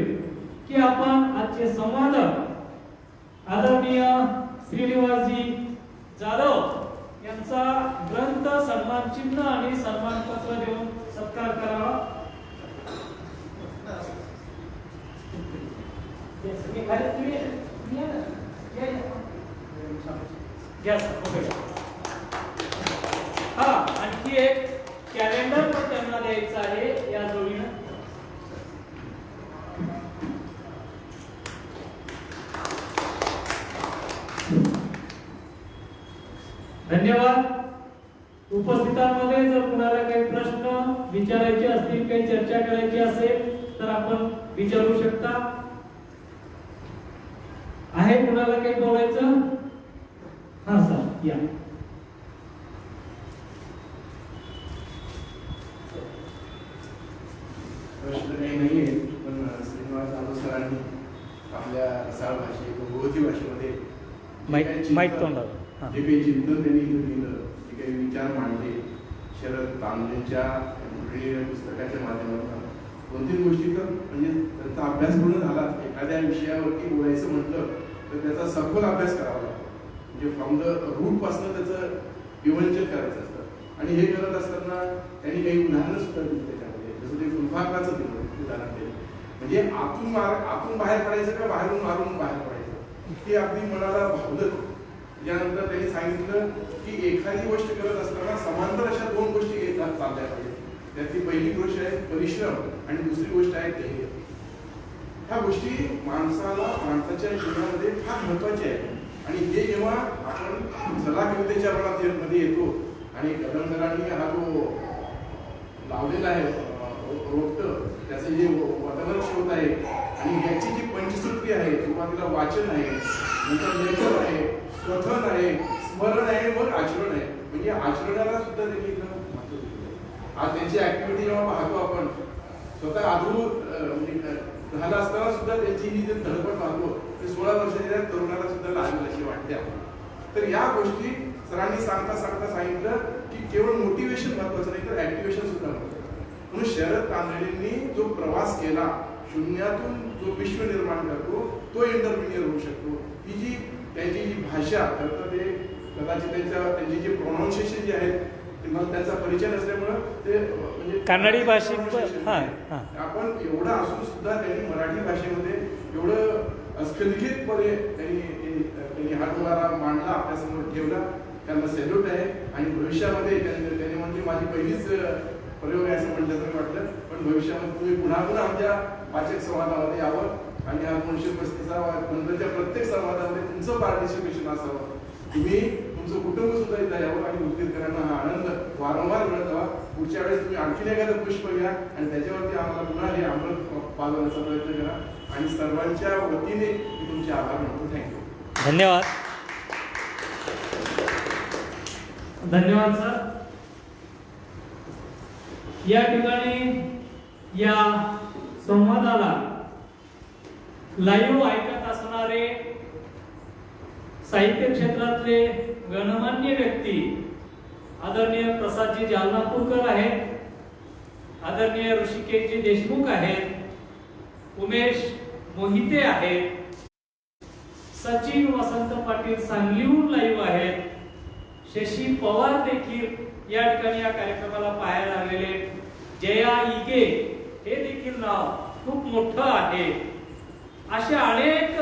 की आपण आजचे संवादक आदरणीय श्रीनिवासजी जाधव यांचा ग्रंथ, सन्मान चिन्ह आणि सन्मान पत्र देऊन सत्कार करावा. हा, आणखी एक कॅलेंडर पण त्यांना द्यायचं आहे या जोडीनं. धन्यवाद. उपस्थितांमध्ये जर कुणाला काही प्रश्न विचारायचे असतील, काही चर्चा करायची असेल तर आपण विचारू शकता. आहे कुणाला काही बोलायचं? हा सर, या. प्रश्न काही नाहीये, पण श्रीनिवास जाधव सरांनी आपल्या रसाळ भाषेत, भगवती भाषेमध्ये जे काही चिंतन त्यांनी लिहिलं, जे काही विचार मांडले, शरद तांबेंच्या पुस्तकाच्या माध्यमातून 2-3 गोष्टी तर म्हणजे त्यांचा अभ्यास पूर्ण झाला. एखाद्या विषयावरती बोलायचं म्हटलं तर त्याचा सखोल अभ्यास करावा लागतो. म्हणजे फ्रॉम द रूट पासून त्याचं विवंचन करायचं असतं. आणि हे करत असताना त्यांनी काही उदाहरणं सुद्धा दिली त्याच्यामध्ये. जसं ते फुलफाकराचं दिलं उदाहरण दिलं. म्हणजे आतून बाहेर पडायचं का बाहेरून मारून बाहेर पडायचं, ते अगदी मनाला भावलं. त्यानंतर त्यांनी सांगितलं की एखादी गोष्ट करत असताना समांतर अशा 2 गोष्टी घेतात चालल्या पाहिजे. त्यातली पहिली गोष्ट आहे परिश्रम आणि दुसरी गोष्ट आहे ध्येय. ह्या गोष्टी माणसाच्या जीवनामध्ये फार महत्वाच्या आहेत. आणि हे जेव्हा आपण सला कवितेच्या मध्ये येतो आणि कदम सरांनी हा जो लावलेला आहे रोपट, त्याचे जे वातावरण शोध आहे आणि याची जी पंचसूत्री आहे, सुरुवातीला वाचन आहे, नंतर लेखन आहे, कथन आहे, स्मरण आहे, मग आचरण आहे. म्हणजे आचरणाला सुद्धा त्यांनी इथं महत्त्व दिलेलं आहे. आज त्यांची ऍक्टिव्हिटी जेव्हा पाहतो आपण, स्वतः म्हणजे झालं असताना सुद्धा त्यांची ही जी धडपड पाहतो ते 16 वर्षाच्या तरुणाला सुद्धा लागेल अशी वाटते आपण. तर या गोष्टी सरांनी सांगता सांगितलं की केवळ मोटिवेशन महत्वाचं नाही तर ऍक्टिव्हेशन सुद्धा महत्वाचं. म्हणून शरद कांबळेंनी जो प्रवास केला, शून्यातून जो विश्व निर्माण करतो तो एंटरप्रिनियर होऊ शकतो. ही जी त्यांची जी भाषा, खरं ते कदाचित त्यांची जी प्रोनाऊन्सिएशन जे आहेत त्यांचा परिचय नसल्यामुळं ते म्हणजे कानडी भाषिक आपण एवढं असून सुद्धा त्यांनी मराठी भाषेमध्ये एवढं अस्खलितपणे त्यांनी हा डोळा मांडला, आपल्यासमोर ठेवला. त्यांना सॅल्यूट आहे. आणि भविष्यामध्ये त्यांनी म्हणजे माझी पहिलीच प्रयोग आहे असं म्हटल्यासारखं वाटलं. पण भविष्यामध्ये तुम्ही पुन्हा आमच्या वाचक संवादामध्ये यावं आणि हा 235 नंतरच्या प्रत्येक संवादामध्ये तुमचं पार्टिसिपेशन असावं. तुम्ही तुमचं कुटुंब सुद्धा इथं यावं आणि उत्तीर्णांना हा आनंद वारंवार मिळत हवा. पुढच्या वेळेस तुम्ही आणखीन एखादं पुष्प घ्या आणि त्याच्यावरती आम्हाला पुन्हा हे अमृत पाजवण्याचा प्रयत्न करा. आणि सर्वांच्या वतीने मी तुमचे आभार मानतो. थँक्यू. धन्यवाद. धन्यवाद सर. या ठिकाणी या संवादाला लाईव्ह ऐकत असणारे साहित्य क्षेत्रातले गणमान्य व्यक्ती आदरणीय प्रसादजी जालनापूरकर आहेत, आदरणीय ऋषिकेशजी देशमुख आहेत, उमेश मोहिते आहेत, सचिन वसंत पाटील सांगलीहून लाईव्ह आहेत, शशी पवार देखील या ठिकाणी या कार्यक्रमाला पाहायला आलेले, जया इगे हे देखील नाव खूप मोठं आहे. अशा अनेक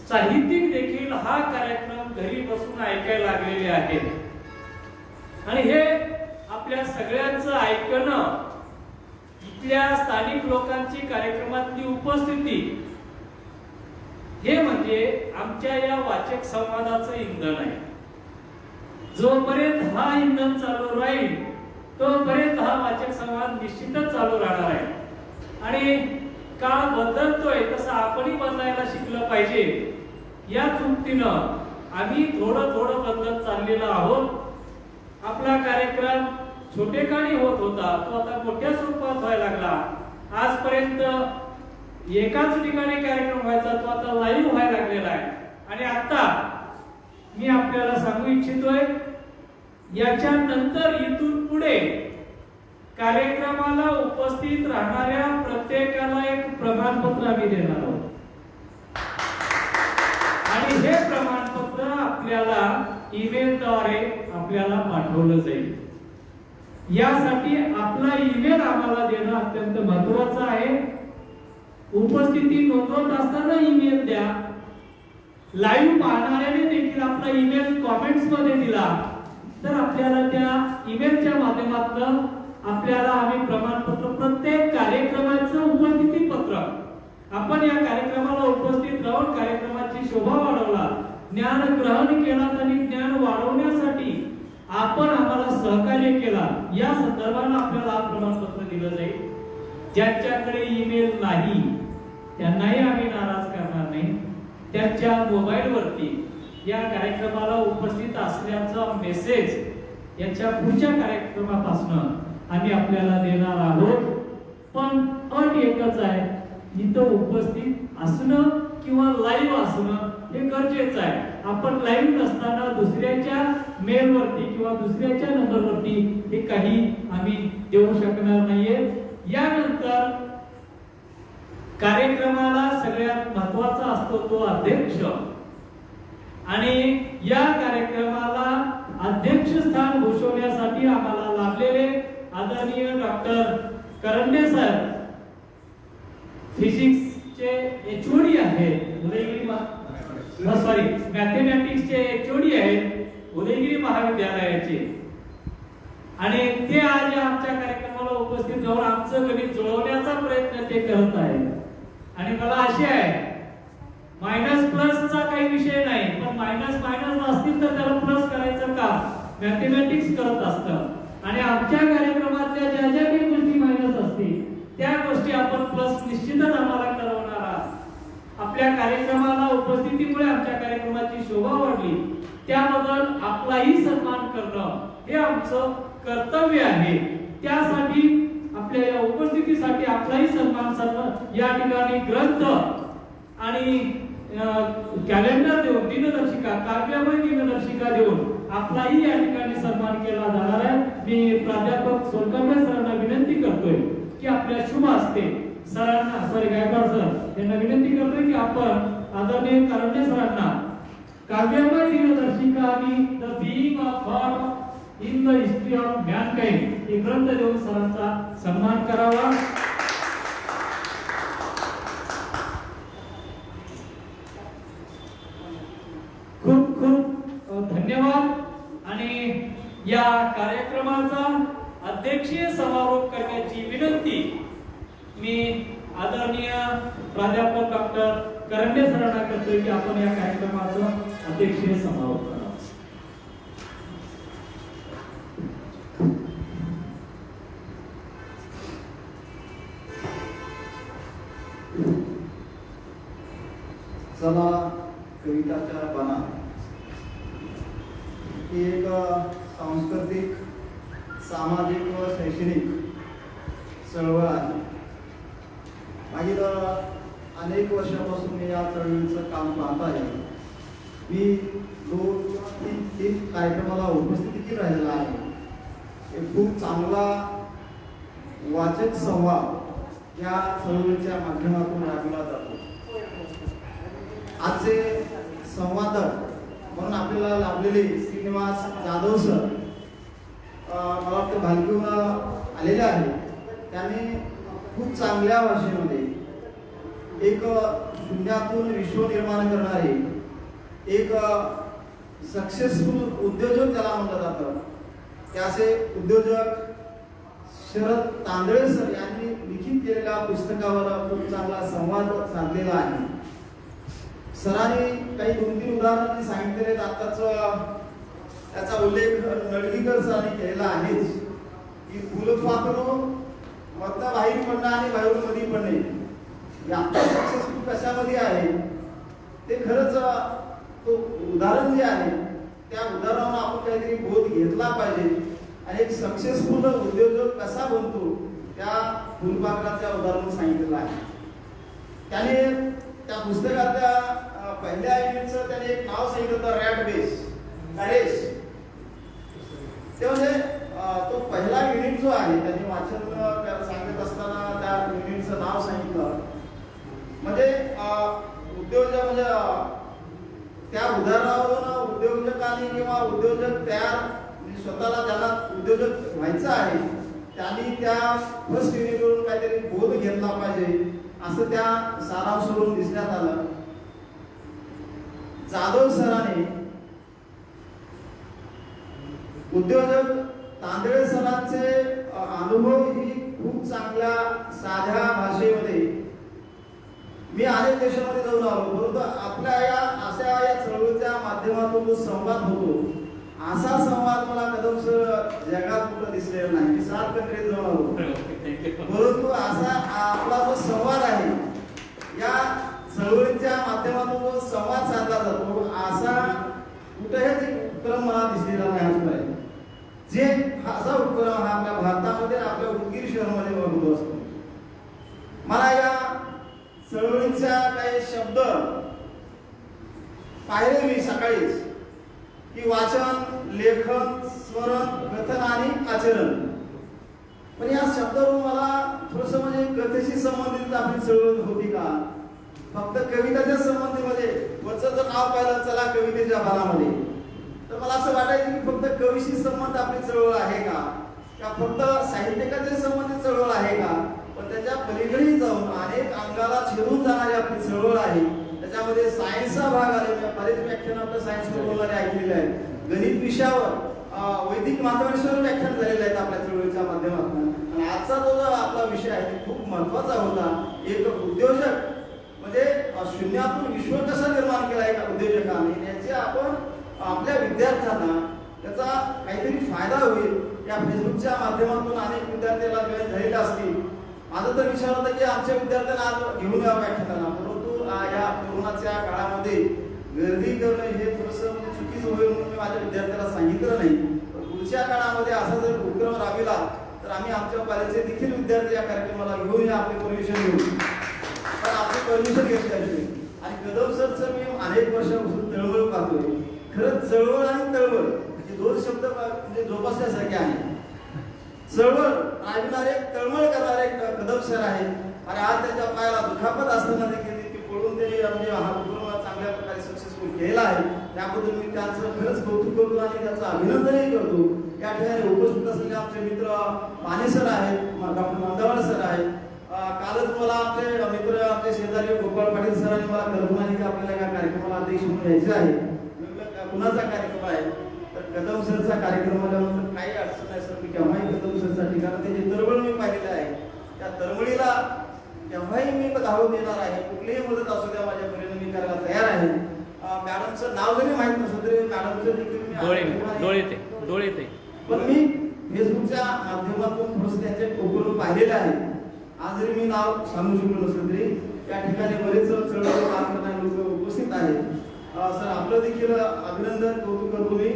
साहित्यिक देखील हा कार्यक्रम घरी बसून ऐकायला लागलेले आहेत. आणि हे आपल्या सगळ्यांचं ऐकणं, इथल्या स्थानिक लोकांची कार्यक्रमातली उपस्थिती, हे म्हणजे आमच्या या वाचक संवादाचं इंधन आहे. जोपर्यंत हा इंधन चालू राहील तोपर्यंत हा वाचक संवाद निश्चितच चालू राहणार आहे. आणि काळ बदलतोय तसं आपणही बदलायला शिकलं पाहिजे. या चुकीनं आम्ही थोडं बदलत चाललेलो आहोत. आपला कार्यक्रम छोटेखानी होत होता, तो आता मोठ्या स्वरूपात व्हायला लागला. आजपर्यंत एकाच ठिकाणी कार्यक्रम व्हायचा, तो आता लाईव्ह व्हायला लागलेला आहे. आणि आता मी आपल्याला सांगू इच्छितोय, याच्यानंतर इथून पुढे कार्यक्रमाला उपस्थित राहणाऱ्या प्रत्येकाला एक प्रमाणपत्र आम्ही देणार आहोत. आणि हे प्रमाणपत्र आपल्याला ईमेलद्वारे आपल्याला पाठवलं जाईल. यासाठी आपला ईमेल आम्हाला देणं अत्यंत महत्त्वाचं आहे. उपस्थिती नोंदवत असताना ईमेल द्या. लाईव्ह पाहणाऱ्याने देखील आपला ईमेल कमेंट्स मध्ये दिला तर आपल्याला त्या ईमेलच्या माध्यमातून आपल्याला आम्ही प्रमाणपत्र, प्रत्येक कार्यक्रमाचं उपस्थिती पत्रक, आपण या कार्यक्रमाला उपस्थित राहून कार्यक्रमाची शोभा वाढवला, ज्ञान ग्रहण केला आणि ज्ञान वाढवण्यासाठी आपण आम्हाला सहकार्य केला, या संदर्भाने आपल्याला हा प्रमाणपत्र दिलं जाईल. ज्यांच्याकडे ईमेल नाही त्यांनाही आम्ही नाराज करणार नाही. त्यांच्या मोबाईलवरती या कार्यक्रमाला उपस्थित असल्याचा मेसेज याच्या पुढच्या कार्यक्रमापासून आम्ही आपल्याला देणार आहोत. पण अट एकच आहे, इथं उपस्थित असणं किंवा लाईव्ह असणं हे गरजेचं आहे. आपण लाईव्ह नसताना दुसऱ्याच्या मेलवरती किंवा दुसऱ्याच्या नंबरवरती हे काही आम्ही देऊ शकणार नाहीये. यानंतर कार्यक्रमाला सगळ्यात महत्वाचा असतो तो अध्यक्ष, आणि या कार्यक्रमाला अध्यक्षस्थान भूषवण्यासाठी आम्हाला लाभलेले आदरणीय डॉक्टर करंडे सर, फिजिक्सचे एचओडी आहेत उदयगिरी मॅथमॅटिक्सचे एचओडी आहेत उदयगिरी महाविद्यालयाचे, आणि ते आज आमच्या कार्यक्रमाला उपस्थित राहून आमचं गणित जुळवण्याचा प्रयत्न ते करत आहेत. आणि मला आशा आहे मायनस प्लसचा काही विषय नाही, पण मायनस असतील तर त्याला प्लस करायचं काम मॅथमॅटिक्स करत असतं, आणि आमच्या कार्यक्रमातल्या ज्या ज्या काही गोष्टी मायनस असतील त्या गोष्टी आपण प्लस निश्चितच आम्हाला करवणार आहात. आपल्या कार्यक्रमाला उपस्थितीमुळे आमच्या कार्यक्रमाची शोभा वाढली, त्याबद्दल आपलाही सन्मान करणं हे आमचं कर्तव्य आहे. त्यासाठी आपल्या या उपस्थितीसाठी आपलाही सन्मान करणं, या ठिकाणी ग्रंथ आणि कॅलेंडर देऊन, दिनदर्शिका, काव्यमय दिनदर्शिका देऊन आपलाही या ठिकाणी सन्मान केला जाणार आहे. मी प्राध्यापक सोनकांबळे सरांना विनंती करतोय की आपल्या शुभ हस्ते सरांना, गायकवाड सर यांना विनंती करतोय की आपण आदरणीय करंडे सरांना काव्यमय दिनदर्शिका आणि the being of God in the history of Mankind हे ग्रंथ देऊन सरांचा सन्मान करावा. खूप खूप धन्यवाद. आणि या कार्यक्रमाचा अध्यक्षीय समारोप करण्याची विनंती मी आदरणीय प्राध्यापक डॉक्टर करंडे सरांना करतोय की आपण या कार्यक्रमाचा अध्यक्षीय समारोप करावा. चला कविताच्या बाणा ही एक सांस्कृतिक, सामाजिक व शैक्षणिक चळवळ आहे. मागील अनेक वर्षापासून मी या चळवळीचं काम पाहत आहे. मी 2 किंवा 3 कार्यक्रमाला उपस्थिती राहिलेला आहे. एक खूप चांगला वाचक संवाद या चळवळीच्या माध्यमातून राबविला जातो. आजचे संवादक म्हणून आपल्याला लाभलेले श्रीनिवास जाधव सर मला वाटतं भालकीहून आलेले आहे. त्यांनी खूप चांगल्या भाषेमध्ये एक शून्यातून विश्व निर्माण करणारे एक सक्सेसफुल उद्योजक त्याला म्हटलं जातं. ते असे उद्योजक शरद तांदळे सर यांनी लिखित केलेल्या पुस्तकावर खूप चांगला संवाद साधलेला आहे. सरांनी काही 2-3 उदाहरणांनी सांगितलेले आताच त्याचा उल्लेख नडगीकर सरांनी केलेला आहेच की फुलपाखरू मधला बाहेर पडणं आणि बाहेरून मध्ये पडणे या सक्सेसफुल कशामध्ये आहे ते खरंच तो उदाहरण जे आहे त्या उदाहरणावर आपण काहीतरी बोध घेतला पाहिजे. आणि एक सक्सेसफुल उद्योजक कसा बनतो त्या फुलपाखराच्या उदाहरण सांगितलेलं आहे. त्याने त्या पुस्तकातल्या पहिल्या युनिटचं त्याने एक नाव सांगितलं होतं रॅट रेस. ते म्हणजे तो पहिला युनिट जो आहे त्याने वाचन सांगत असताना त्या युनिटचं नाव सांगितलं. म्हणजे उद्योजक म्हणजे त्या उदाहरणावरून उद्योजकांनी किंवा उद्योजक तयार स्वतःला ज्यांना उद्योजक व्हायचं आहे त्यांनी त्या फर्स्ट युनिटवरून काहीतरी बोध घेतला पाहिजे असं त्या सारांशावरून दिसण्यात आलं. जाधव सरांनी उद्योजक तांदळे सरांचे अनुभव ही खूप चांगल्या साध्या भाषेमध्ये मी अनेक देशामध्ये जाऊन आलो, परंतु आपल्या या अशा या चळवळीच्या माध्यमातून जो संवाद होतो असा संवाद मला कदम जगात कुठं दिसलेला नाही. मी 7 कंट्रीत जाऊन आलो, परंतु असा आपला जो संवाद आहे या चळवळीच्या माध्यमातून जो संवाद साधला जातो असा कुठेही उपक्रम मला दिसलेला नाही आजपर्यंत. जे असा उपक्रम हा आपल्या भारतामध्ये आपल्या उदगीर शहरामध्ये बघतो असतो. मला या चळवळीचा काही शब्द पाहिले मी सकाळीच की वाचन, लेखन, स्मरण, कथन आणि आचरण. पण या शब्दावरून मला थोडस म्हणजे कथेशी संबंधित आपली चळवळ होती का, फक्त कविताच्या संबंधीमध्ये वरचं जर नाव पाहिलं चला कवितेच्या भारामध्ये, तर मला असं वाटायचं की फक्त कवीशी संबंध आपली चळवळ आहे का फक्त साहित्यकाच्या संबंधित चळवळ आहे का, पण त्याच्या पलीकडे जाऊन अनेक अंगाला छेदून जाणारी आपली चळवळ आहे. त्याच्यामध्ये सायन्सचा भाग आलेला आहे. बरेच व्याख्यान आपल्या सायन्सवर बोलणारे ऐकलेले आहेत. गणित विषयावर वैदिक माध्यमांवर व्याख्यान झालेले आहेत आपल्या चळवळीच्या माध्यमातून. आणि आजचा जो आपला विषय आहे तो खूप महत्वाचा होता. एक उद्योजक म्हणजे शून्यातून विश्व कसा निर्माण केला एका उद्योजकाने, याचे आपण आपल्या विद्यार्थ्यांना त्याचा काहीतरी फायदा होईल या फेसबुकच्या माध्यमातून अनेक विद्यार्थ्याला जॉईन झालेले असतील. माझा तर विचार होता की आमच्या विद्यार्थ्यांना आज घेऊन यावं व्याख्यानाला, परंतु या कोरोनाच्या काळामध्ये गर्दी करणं हे थोडंसं म्हणजे चुकीचं होईल म्हणून मी माझ्या विद्यार्थ्याला सांगितलं नाही. पण पुढच्या काळामध्ये असा जर उपक्रम राबविला तर आम्ही आमच्या कॉलेजचे देखील विद्यार्थी या कार्यक्रमाला घेऊन या आपली परमिशन घेऊ, पण आपली परमिशन घेतल्याशिवाय. आणि कदम सरचं मी अनेक वर्षापासून तळमळ पाहतोय. खरंच चळवळ आणि तळवळ म्हणजे दोन शब्द म्हणजे जोपासण्यासारखे आहे. चळवळ राबविणारे तळमळ करणारे कदम सर आहे आणि आज त्यांच्या पायाला दुखापत असताना देखील ते पळून ते म्हणजे हा उपक्रम चांगल्या प्रकारे सक्सेसफुल केला आहे. त्याबद्दल मी त्यांचं खरंच कौतुक करतो आणि त्यांचं अभिनंदनही करतो. या ठिकाणी उपस्थित असलेले आमचे मित्र माने सर आहेत, डॉक्टर मंदावाड सर आहेत. कालच मला आमचे मित्र आमचे शेजारी गोपाळ पाटील सरांनी मला कल्पना दिली की आपल्याला या कार्यक्रमाला अध्यक्ष म्हणून यायचं आहे. कुणाचा कार्यक्रम आहे तर कदम सरचा कार्यक्रम आल्यानंतर काही अडचण नाही सर, मी केव्हाही कदम सरसाठी, कारण त्याची तळमळ मी पाहिलेली आहे. त्या तळमळीला केव्हाही मी धावून येणार आहे. कुठलीही मदत असू द्या माझ्या परीने मी करायला तयार आहे. मॅडमचं नाव जरी माहित नसलं तरी मॅडमचं देखील मी पण मी फेसबुकच्या माध्यमातून थोडंसं त्यांचे उपक्रम पाहिलेले आहे. आज जरी मी नाव सांगू शकलो नसलं तरी या ठिकाणी बरेच चळवळ काम करणारे लोक उपस्थित आहेत. सर आपलं देखील अभिनंदन कौतुक करतो मी.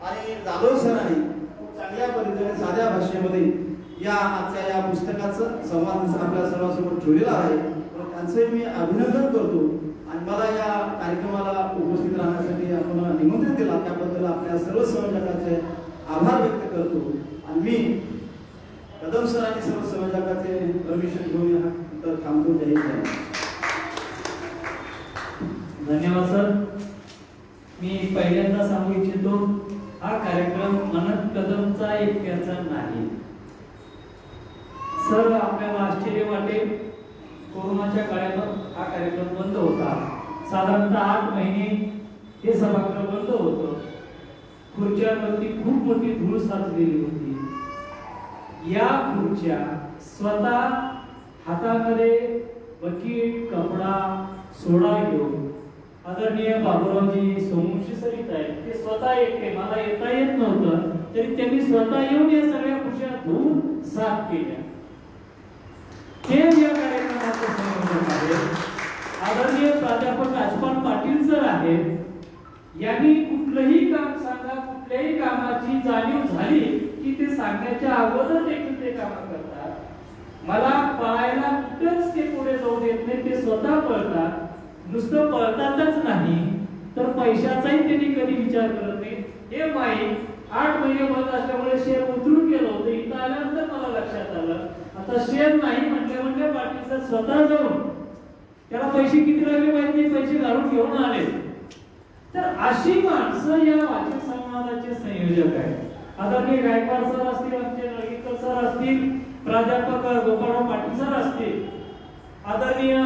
आणि जाधव सरांनी खूप चांगल्या पद्धतीने साध्या भाषेमध्ये या आजच्या या पुस्तकाचं संवाद आपल्या सर्वांसमोर ठेवलेला आहे. त्यांचंही मी अभिनंदन करतो. आणि मला या कार्यक्रमाला उपस्थित राहण्यासाठी आपण निमंत्रित केला त्याबद्दल आपल्या सर्व संयोजकांचे आभार व्यक्त करतो. आणि मी कदम सर आणि सर्व संयोजकांचे परमिशन घेऊन तर थांबतो. जय हिंद. धन्यवाद सर. मी पहिल्यांदा सांगू इच्छितो हा कार्यक्रम मनत कदमचा एकट्याचा नाही. सर आपल्याला आश्चर्य वाटेल, कोरोनाच्या काळात हा कार्यक्रम बंद होता. साधारणतः 8 महिने हे सभागृह बंद होतं. खुर्च्यांवरती खूप मोठी धूळ साचलेली होती. या खुर्च्या स्वतः हातामध्ये बकीट, कपडा, सोडा घेऊन आदरणीय बाबूरावजी सोमवंशी सर इथं आहेत, ते स्वतः एकटे, मला येता येत नव्हतं तरी त्यांनी स्वतः येऊन या सगळ्या खुर्च्या धुवून साफ केल्या. ते या कार्यक्रमाचे संयोजक आहेत. आदरणीय प्राध्यापक राजपाल पाटील सर आहेत. यांनी कुठलंही काम सांगा, कुठल्याही कामाची जाणीव झाली की ते सांगण्याच्या अगोदर देखील ते काम करतात. मला पळायला कुठंच ते पुढे जाऊ देत नाही, ते स्वतः पळतात. नुसतं पळतातच नाही तर पैशाचाही त्यांनी कधी विचार करत नाही. हे माहीत 8 महिने बंद असल्यामुळे शेअर उतरून गेलो होतं. इथं आल्यानंतर मला लक्षात आलं आता शेअर नाही म्हटले पाटील सर स्वतः जाऊन त्याला पैसे किती लागले माहित नाही, पैसे घालून घेऊन आले. तर अशी माणसं या वाचक संवादाचे संयोजक आहेत. आदरणीय गायकवाड सर असतील, आमचे नळगीकर सर असतील, प्राध्यापक गोपाळराव पाटील सर असतील, आदरणीय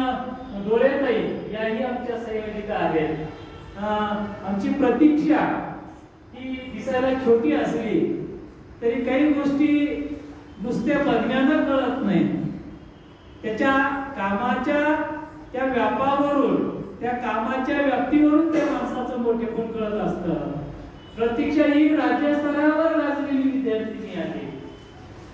डोळेताई याही आमच्या संयोजिका आहेत. आमची प्रतीक्षा ही दिसायला छोटी असली तरी काही गोष्टी नुसत्या बघण्यानं कळत नाही. त्याच्या कामाच्या त्या व्यापावरून, त्या कामाच्या व्याप्तीवरून त्या माणसाचं मोठेपण कळत असतं. प्रतीक्षा ही राज्यस्तरावर गाजलेली विद्यार्थिनी आहे.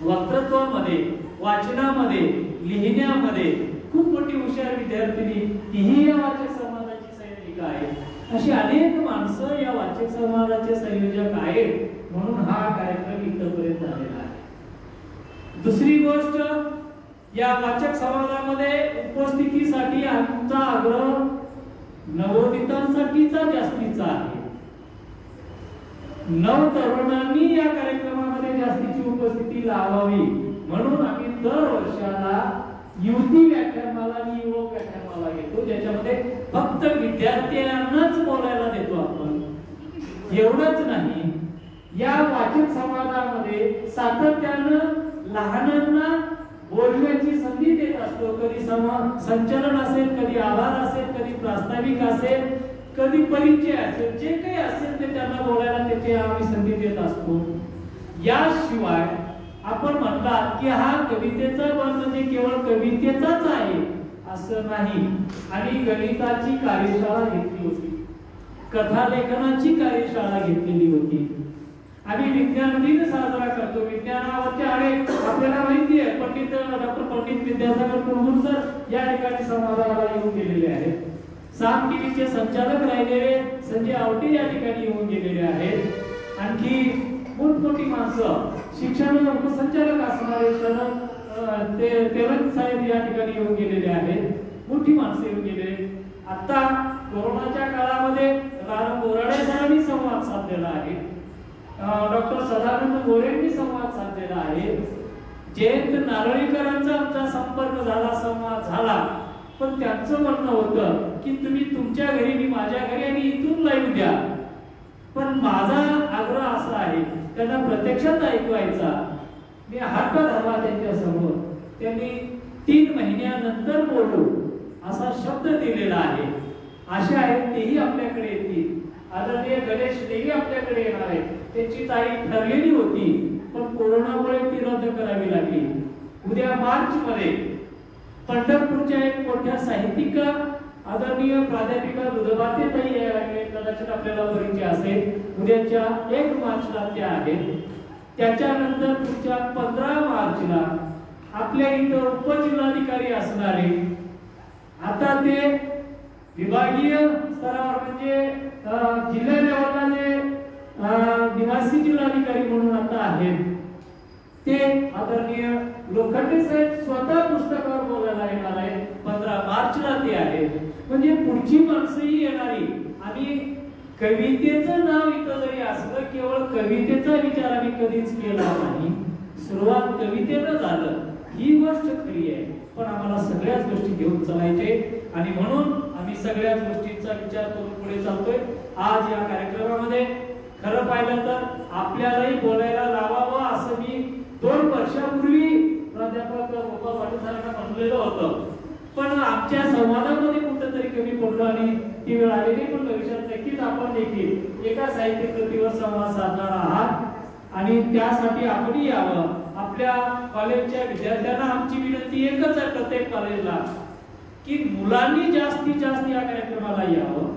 वक्तृत्वामध्ये, वाचनामध्ये, लिहिण्यामध्ये खूप मोठी हुशार विद्यार्थिनी, तीही या वाचक समाजाची संयोजिका आहे. अशी अनेक माणसं या वाचक समाजाचे संयोजक आहेत. म्हणून हा कार्यक्रम इथपर्यंत झालेला आहे. दुसरी गोष्ट, या वाचक समाजामध्ये उपस्थितीसाठी आमचा आग्रह नवोदितांसाठीचा जास्तीचा आहे. नवतरुणांनी या कार्यक्रमामध्ये जास्तीची उपस्थिती लावावी म्हणून आम्ही दर वर्षाला युवती व्याख्यानमाला आणि युवक व्याख्यानमाला घेतो, ज्याच्यामध्ये फक्त विद्यार्थ्यांनाच बोलायला देतो आपण. एवढंच नाही, या वाचन संवादामध्ये सातत्यानं लहानांना बोलण्याची संधी देत असतो. कधी संचलन असेल, कधी आभार असेल, कधी प्रास्ताविक असेल, कधी परिचय असेल, जे काही असेल ते त्यांना बोलायला त्याची आम्ही संधी देत असतो. याशिवाय आपण म्हणलात की हा कवितेचा वर्ग म्हणजे केवळ कवितेचाच आहे असं नाही. आम्ही गणिताची कार्यशाळा घेतली होती, कथालेखनाची कार्यशाळा घेतलेली होती. आम्ही विज्ञान दिन साजरा करतो. विज्ञानावरचे अनेक आपल्याला माहिती आहे, पंडित डॉक्टर पंडित विद्यासागर कुरमुर सर या ठिकाणी संवादाला येऊन गेलेले आहेत. साम टीव्हीचे संचालक राहिलेले संजय आवटे या ठिकाणी येऊन गेलेले आहेत. आणखी मोठमोठी माणसं, शिक्षण उपसंचालक असणारे शरद तेलंग साहेब या ठिकाणी येऊन गेलेले आहेत. मोठी माणसं येऊन गेलेले. आता कोरोनाच्या काळामध्ये राम बोराडे सरांनी संवाद साधलेला आहे, डॉक्टर सदानंद गोरेंनी संवाद साधलेला आहे, जयंत नारळीकरांचा आमचा संपर्क झाला, संवाद झाला. पण त्यांचं म्हणणं होतं की तुम्ही तुमच्या घरी, मी माझ्या घरी आणि इथून लाईव्ह द्या. पण माझा आग्रह असा आहे त्यांना प्रत्यक्षात ऐकवायचा. मी हट्ट धरला त्यांच्या समोर. त्यांनी 3 महिन्यानंतर बोलू असा शब्द दिलेला आहे. आशा आहे तेही आपल्याकडे येतील. आदरणीय गणेश देवी आपल्याकडे येणार आहे. त्याची तारीख ठरलेली होती, पण कोरोनामुळे ती रद्द करावी लागली. उद्या मार्च मध्ये पंढरपूरच्या एक मोठ्या साहित्यिका आदरणीय प्राध्यापिका रुद्रभाते ताई आहेत, कदाचित आपल्याला परिचय असेल. उद्याच्या 1 मार्चला त्या आहेत. त्याच्यानंतर पुढच्या 15 मार्चला आपल्या इथं उपजिल्हाधिकारी असणारे, आता ते विभागीय स्तरावर म्हणजे जिल्हा लेवलला जे निवासी जिल्हाधिकारी म्हणून आता आहेत, ते आदरणीय लोखंडे साहेब स्वतः पुस्तकावर बोलायला येणार आहे. 15 मार्चला ते आहेत. म्हणजे पुढची माणसंही येणारी. आणि कवितेचं नाव इथं जरी असलं, केवळ कवितेचा विचार आम्ही कधीच केला नाही. सुरुवात कवितेनं झालं, ही गोष्ट खरी आहे, पण आम्हाला सगळ्याच गोष्टी घेऊन चालायचे आणि म्हणून आम्ही सगळ्याच गोष्टींचा विचार करून पुढे चालतोय. आज या कार्यक्रमामध्ये खरं पाहिलं तर आपल्यालाही बोलायला लावावं असं मी 2 वर्षापूर्वी प्राध्यापक गोपाळ पाटील सरांना म्हणलेलं होतं, पण आमच्या संवादामध्ये कुठेतरी कमी पडलो आणि ती वेळ आली नाही. पण भविष्यात नक्कीच आपण देखील एका साहित्य कृतीवर संवाद साधणार आहात आणि त्यासाठी आपणही यावं. आपल्या कॉलेजच्या विद्यार्थ्यांना आमची विनंती एकच आहे प्रत्येक कॉलेजला, की मुलांनी जास्तीत जास्त या कार्यक्रमाला यावं.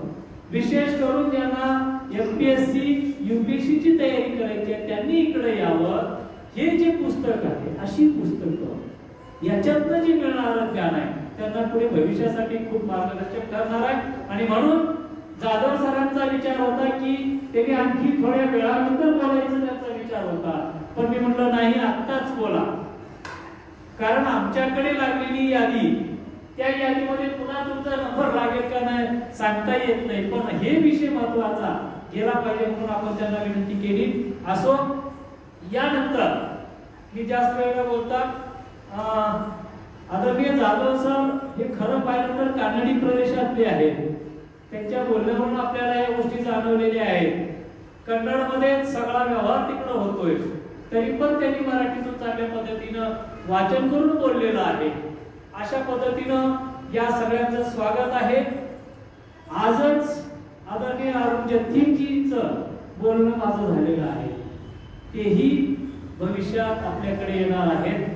विशेष करून ज्यांना MPSC UPSC ची तयारी करायची आहे त्यांनी इकडे यावं. हे जे पुस्तक आहे, अशी पुस्तकं याच्यातनं जे मिळणारं ज्ञान आहे त्यांना पुढे भविष्यासाठी खूप मार्गदर्शक ठरणार आहे. आणि म्हणून जाधव सरांचा विचार होता की त्यांनी आणखी थोड्या वेळानंतर बोलायचं त्यांचा विचार होता, पण मी म्हटलं नाही, आत्ताच बोला. कारण आमच्याकडे लागलेली यादी, त्या यादीमध्ये पुन्हा तुमचा नंबर लागेल का नाही सांगता येत नाही, पण हे विषय महत्वाचा गेला पाहिजे म्हणून आपण त्यांना विनंती केली. असो, यानंतर मी जास्त वेळ न बोलता आदरणीय जाधव सर हे खरं पाहिलं तर कानडी प्रदेशातले आहेत. त्यांच्या बोलण्यावरून आपल्याला या गोष्टी जाणवलेल्या आहेत. कन्नडमध्ये सगळा व्यवहार तिकडे होतोय, तरी पण त्यांनी मराठीतून चांगल्या पद्धतीनं वाचन करून बोललेलं आहे. अशा पद्धतीनं या सगळ्यांचं स्वागत आहे. आजच आदरणीय अरुण जत्थींचं बोलणं माझं झालेलं आहे, तेही भविष्यात आपल्याकडे येणार आहेत.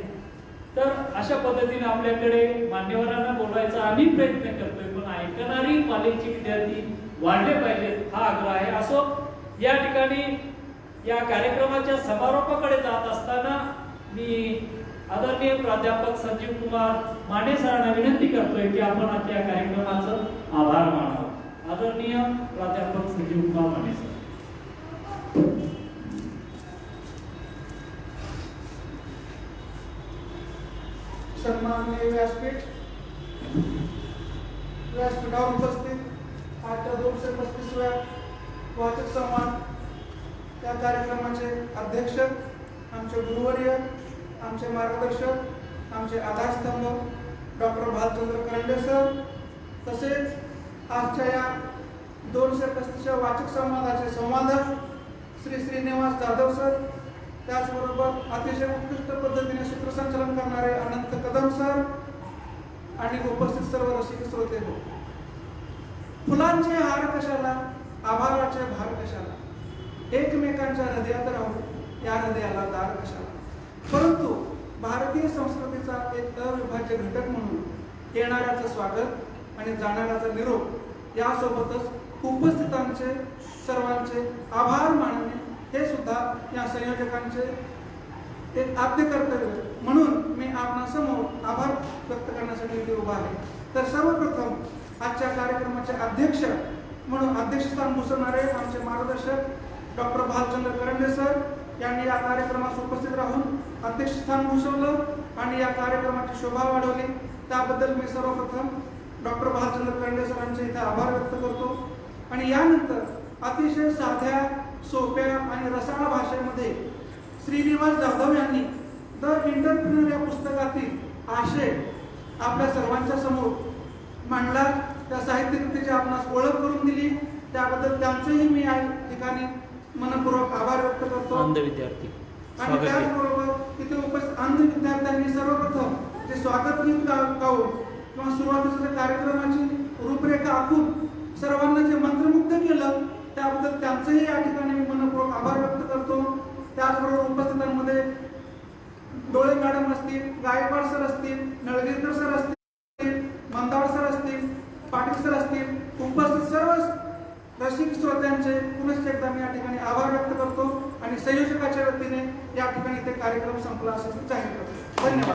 तर अशा पद्धतीने आपल्याकडे मान्यवरांना बोलवायचा आम्ही प्रयत्न करतोय, पण ऐकणारी कॉलेजचे विद्यार्थी वाढले पाहिजेत हा आग्रह आहे. असो, या ठिकाणी या कार्यक्रमाच्या समारोपाकडे जात असताना मी आदरणीय प्राध्यापक संजीव कुमार माने सरांना विनंती करतोय की आपण आजच्या कार्यक्रमाचं आभार मानावं. आदरणीय प्राध्यापक संजीव कुमार माने सर. सन्माननीय व्यासपीठावर उपस्थित आजच्या 235व्या वाचक संवाद या कार्यक्रमाचे अध्यक्ष आमचे गुरुवर्य आमचे मार्गदर्शक, आमचे आधारस्तंभ डॉक्टर भालचंद्र करंडे सर, तसेच आजच्या या 235 वाचक संवादाचे संवादक श्री श्रीनिवास जाधव सर, त्याचबरोबर अतिशय उत्कृष्ट पद्धतीने सूत्रसंचालन करणारे अनंत कदम सर आणि उपस्थित सर्व रसिक श्रोते हो. फुलांचे हार कशाला, आभाराचे भार कशाला, एकमेकांच्या हृदयात राहू या हृदयाला दार कशाला. परंतु भारतीय संस्कृतीचा एक अविभाज्य घटक म्हणून येणाऱ्याचं स्वागत आणि जाणाऱ्याचा निरोप यासोबतच उपस्थितांचे सर्वांचे आभार मानणे हे सुद्धा या संयोजकांचे एक आद्य कर्तव्य म्हणून मी आपणासमोर आभार व्यक्त करण्यासाठी इथे उभा आहे. तर सर्वप्रथम आजच्या कार्यक्रमाचे अध्यक्ष म्हणून अध्यक्षस्थान भूषवणारे आमचे मार्गदर्शक डॉक्टर भालचंद्र करंडे सर यांनी या कार्यक्रमास उपस्थित राहून अध्यक्षस्थान भूषवलं आणि या कार्यक्रमाची शोभा वाढवली. त्याबद्दल मी सर्वप्रथम डॉक्टर भालचंद्र करंडे सरांचे इथे आभार व्यक्त करतो. आणि यानंतर अतिशय साध्या, सोप्या आणि रसाळ भाषेमध्ये श्रीनिवास जाधव यांनी द एंटरप्रिनर या पुस्तकातील आशय आपल्या सर्वांच्या समोर मांडला. त्या साहित्यकृतीची आपणास ओळख करून दिली. त्याबद्दल त्यांचेही मी या ठिकाणी मनपूर्वक आभार व्यक्त करतो. अंध विद्यार्थी आणि त्याचबरोबर तिथे उपस्थित अंध विद्यार्थ्यांनी सर्वप्रथम जे स्वागत गीत गाऊन किंवा सुरुवातीच्या कार्यक्रमाची रूपरेखा आखून सर्वांना जे मंत्रमुग्ध केलं त्याबद्दल त्यांचेही या ठिकाणी मी मनपूर्वक आभार व्यक्त करतो. त्याचबरोबर उपस्थितांमध्ये डोळे मॅडम असतील, गायकवाड सर असतील, नळगीरकर सर असतील, मंदावर सर असतील, पाटील सर असतील, उपस्थित सर्व रसिक श्रोत्यांचे पुनश्च एकदा मी या ठिकाणी आभार व्यक्त करतो आणि संयोजकाच्या वतीने या ठिकाणी ते कार्यक्रम संपला असं जाहीर करतो. धन्यवाद.